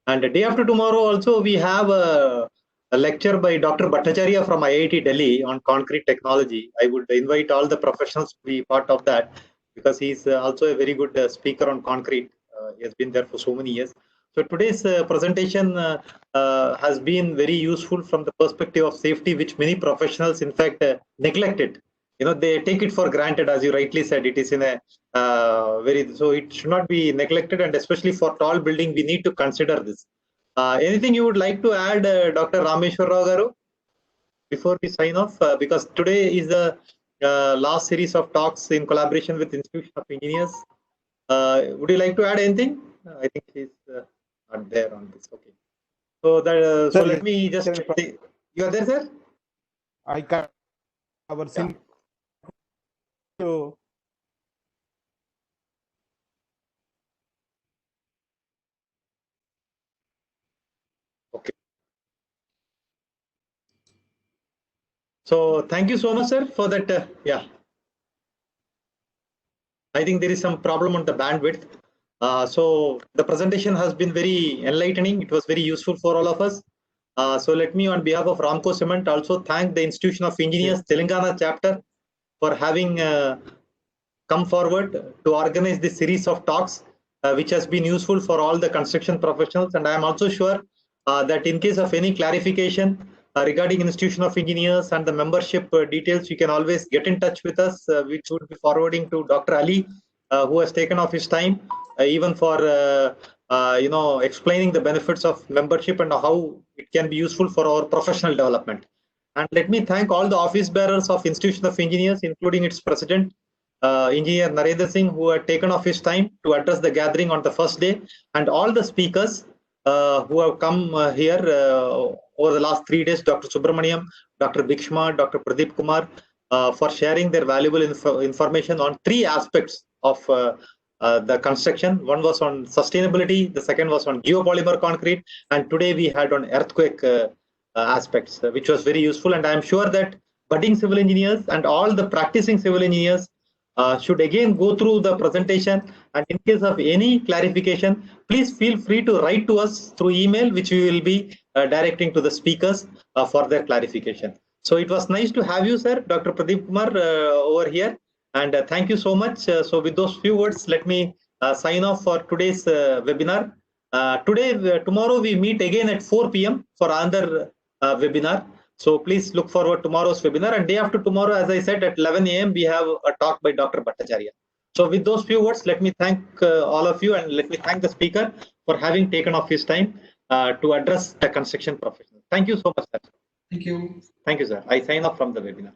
Speaker 1: And the day after tomorrow also we have a lecture by Dr. Bhattacharya from IIT Delhi on concrete technology. I would invite all the professionals to be part of that because he is also a very good speaker on concrete. He has been there for so many years. So today's presentation has been very useful from the perspective of safety, which many professionals in fact neglect it. They take it for granted, as you rightly said. It is in a so it should not be neglected, and especially for tall building, we need to consider this. Anything you would like to add, Dr. Rameshwar Rao Garu, before we sign off? Because today is the last series of talks in collaboration with Institution of Engineers. Would you like to add anything? I think he's not there on this. Okay. So that so let me just. You are there, sir?
Speaker 2: I can. Our so
Speaker 1: okay. So thank you so much, sir, for that. Yeah. I think there is some problem on the bandwidth. So the presentation has been very enlightening. It was very useful for all of us. So let me, on behalf of Ramco Cement, also thank the Institution of Engineers Telangana chapter for having come forward to organize this series of talks, which has been useful for all the construction professionals. And I am also sure that in case of any clarification regarding Institution of Engineers and the membership details, you can always get in touch with us, which would be forwarding to Dr. Ali, who has taken off his time, even for explaining the benefits of membership and how it can be useful for our professional development. And let me thank all the office bearers of Institution of Engineers, including its president, Engineer Narendra Singh, who had taken off his time to address the gathering on the first day, and all the speakers who have come here over the last 3 days, Dr. Subramaniam, Dr. Bhikshma, Dr. Pradeep Kumar, for sharing their valuable information on 3 aspects of the construction. One was on sustainability, the second was on geopolymer concrete, and today we had on earthquake aspects, which was very useful. And I am sure that budding civil engineers and all the practicing civil engineers should again go through the presentation, and in case of any clarification, please feel free to write to us through email, which we will be directing to the speakers for their clarification. So it was nice to have you, sir, Dr. Pradeep Kumar, over here, and thank you so much. So with those few words, let me sign off for today's webinar. Tomorrow we meet again at 4 p.m. for another webinar. So please look forward to tomorrow's webinar, and day after tomorrow, as I said, at 11 a.m. we have a talk by Dr. Bhattacharya. So with those few words, let me thank all of you, and let me thank the speaker for having taken off his time to address the construction professionals. Thank you so much, sir.
Speaker 4: Thank you.
Speaker 1: Thank you, sir. I sign off from the webinar.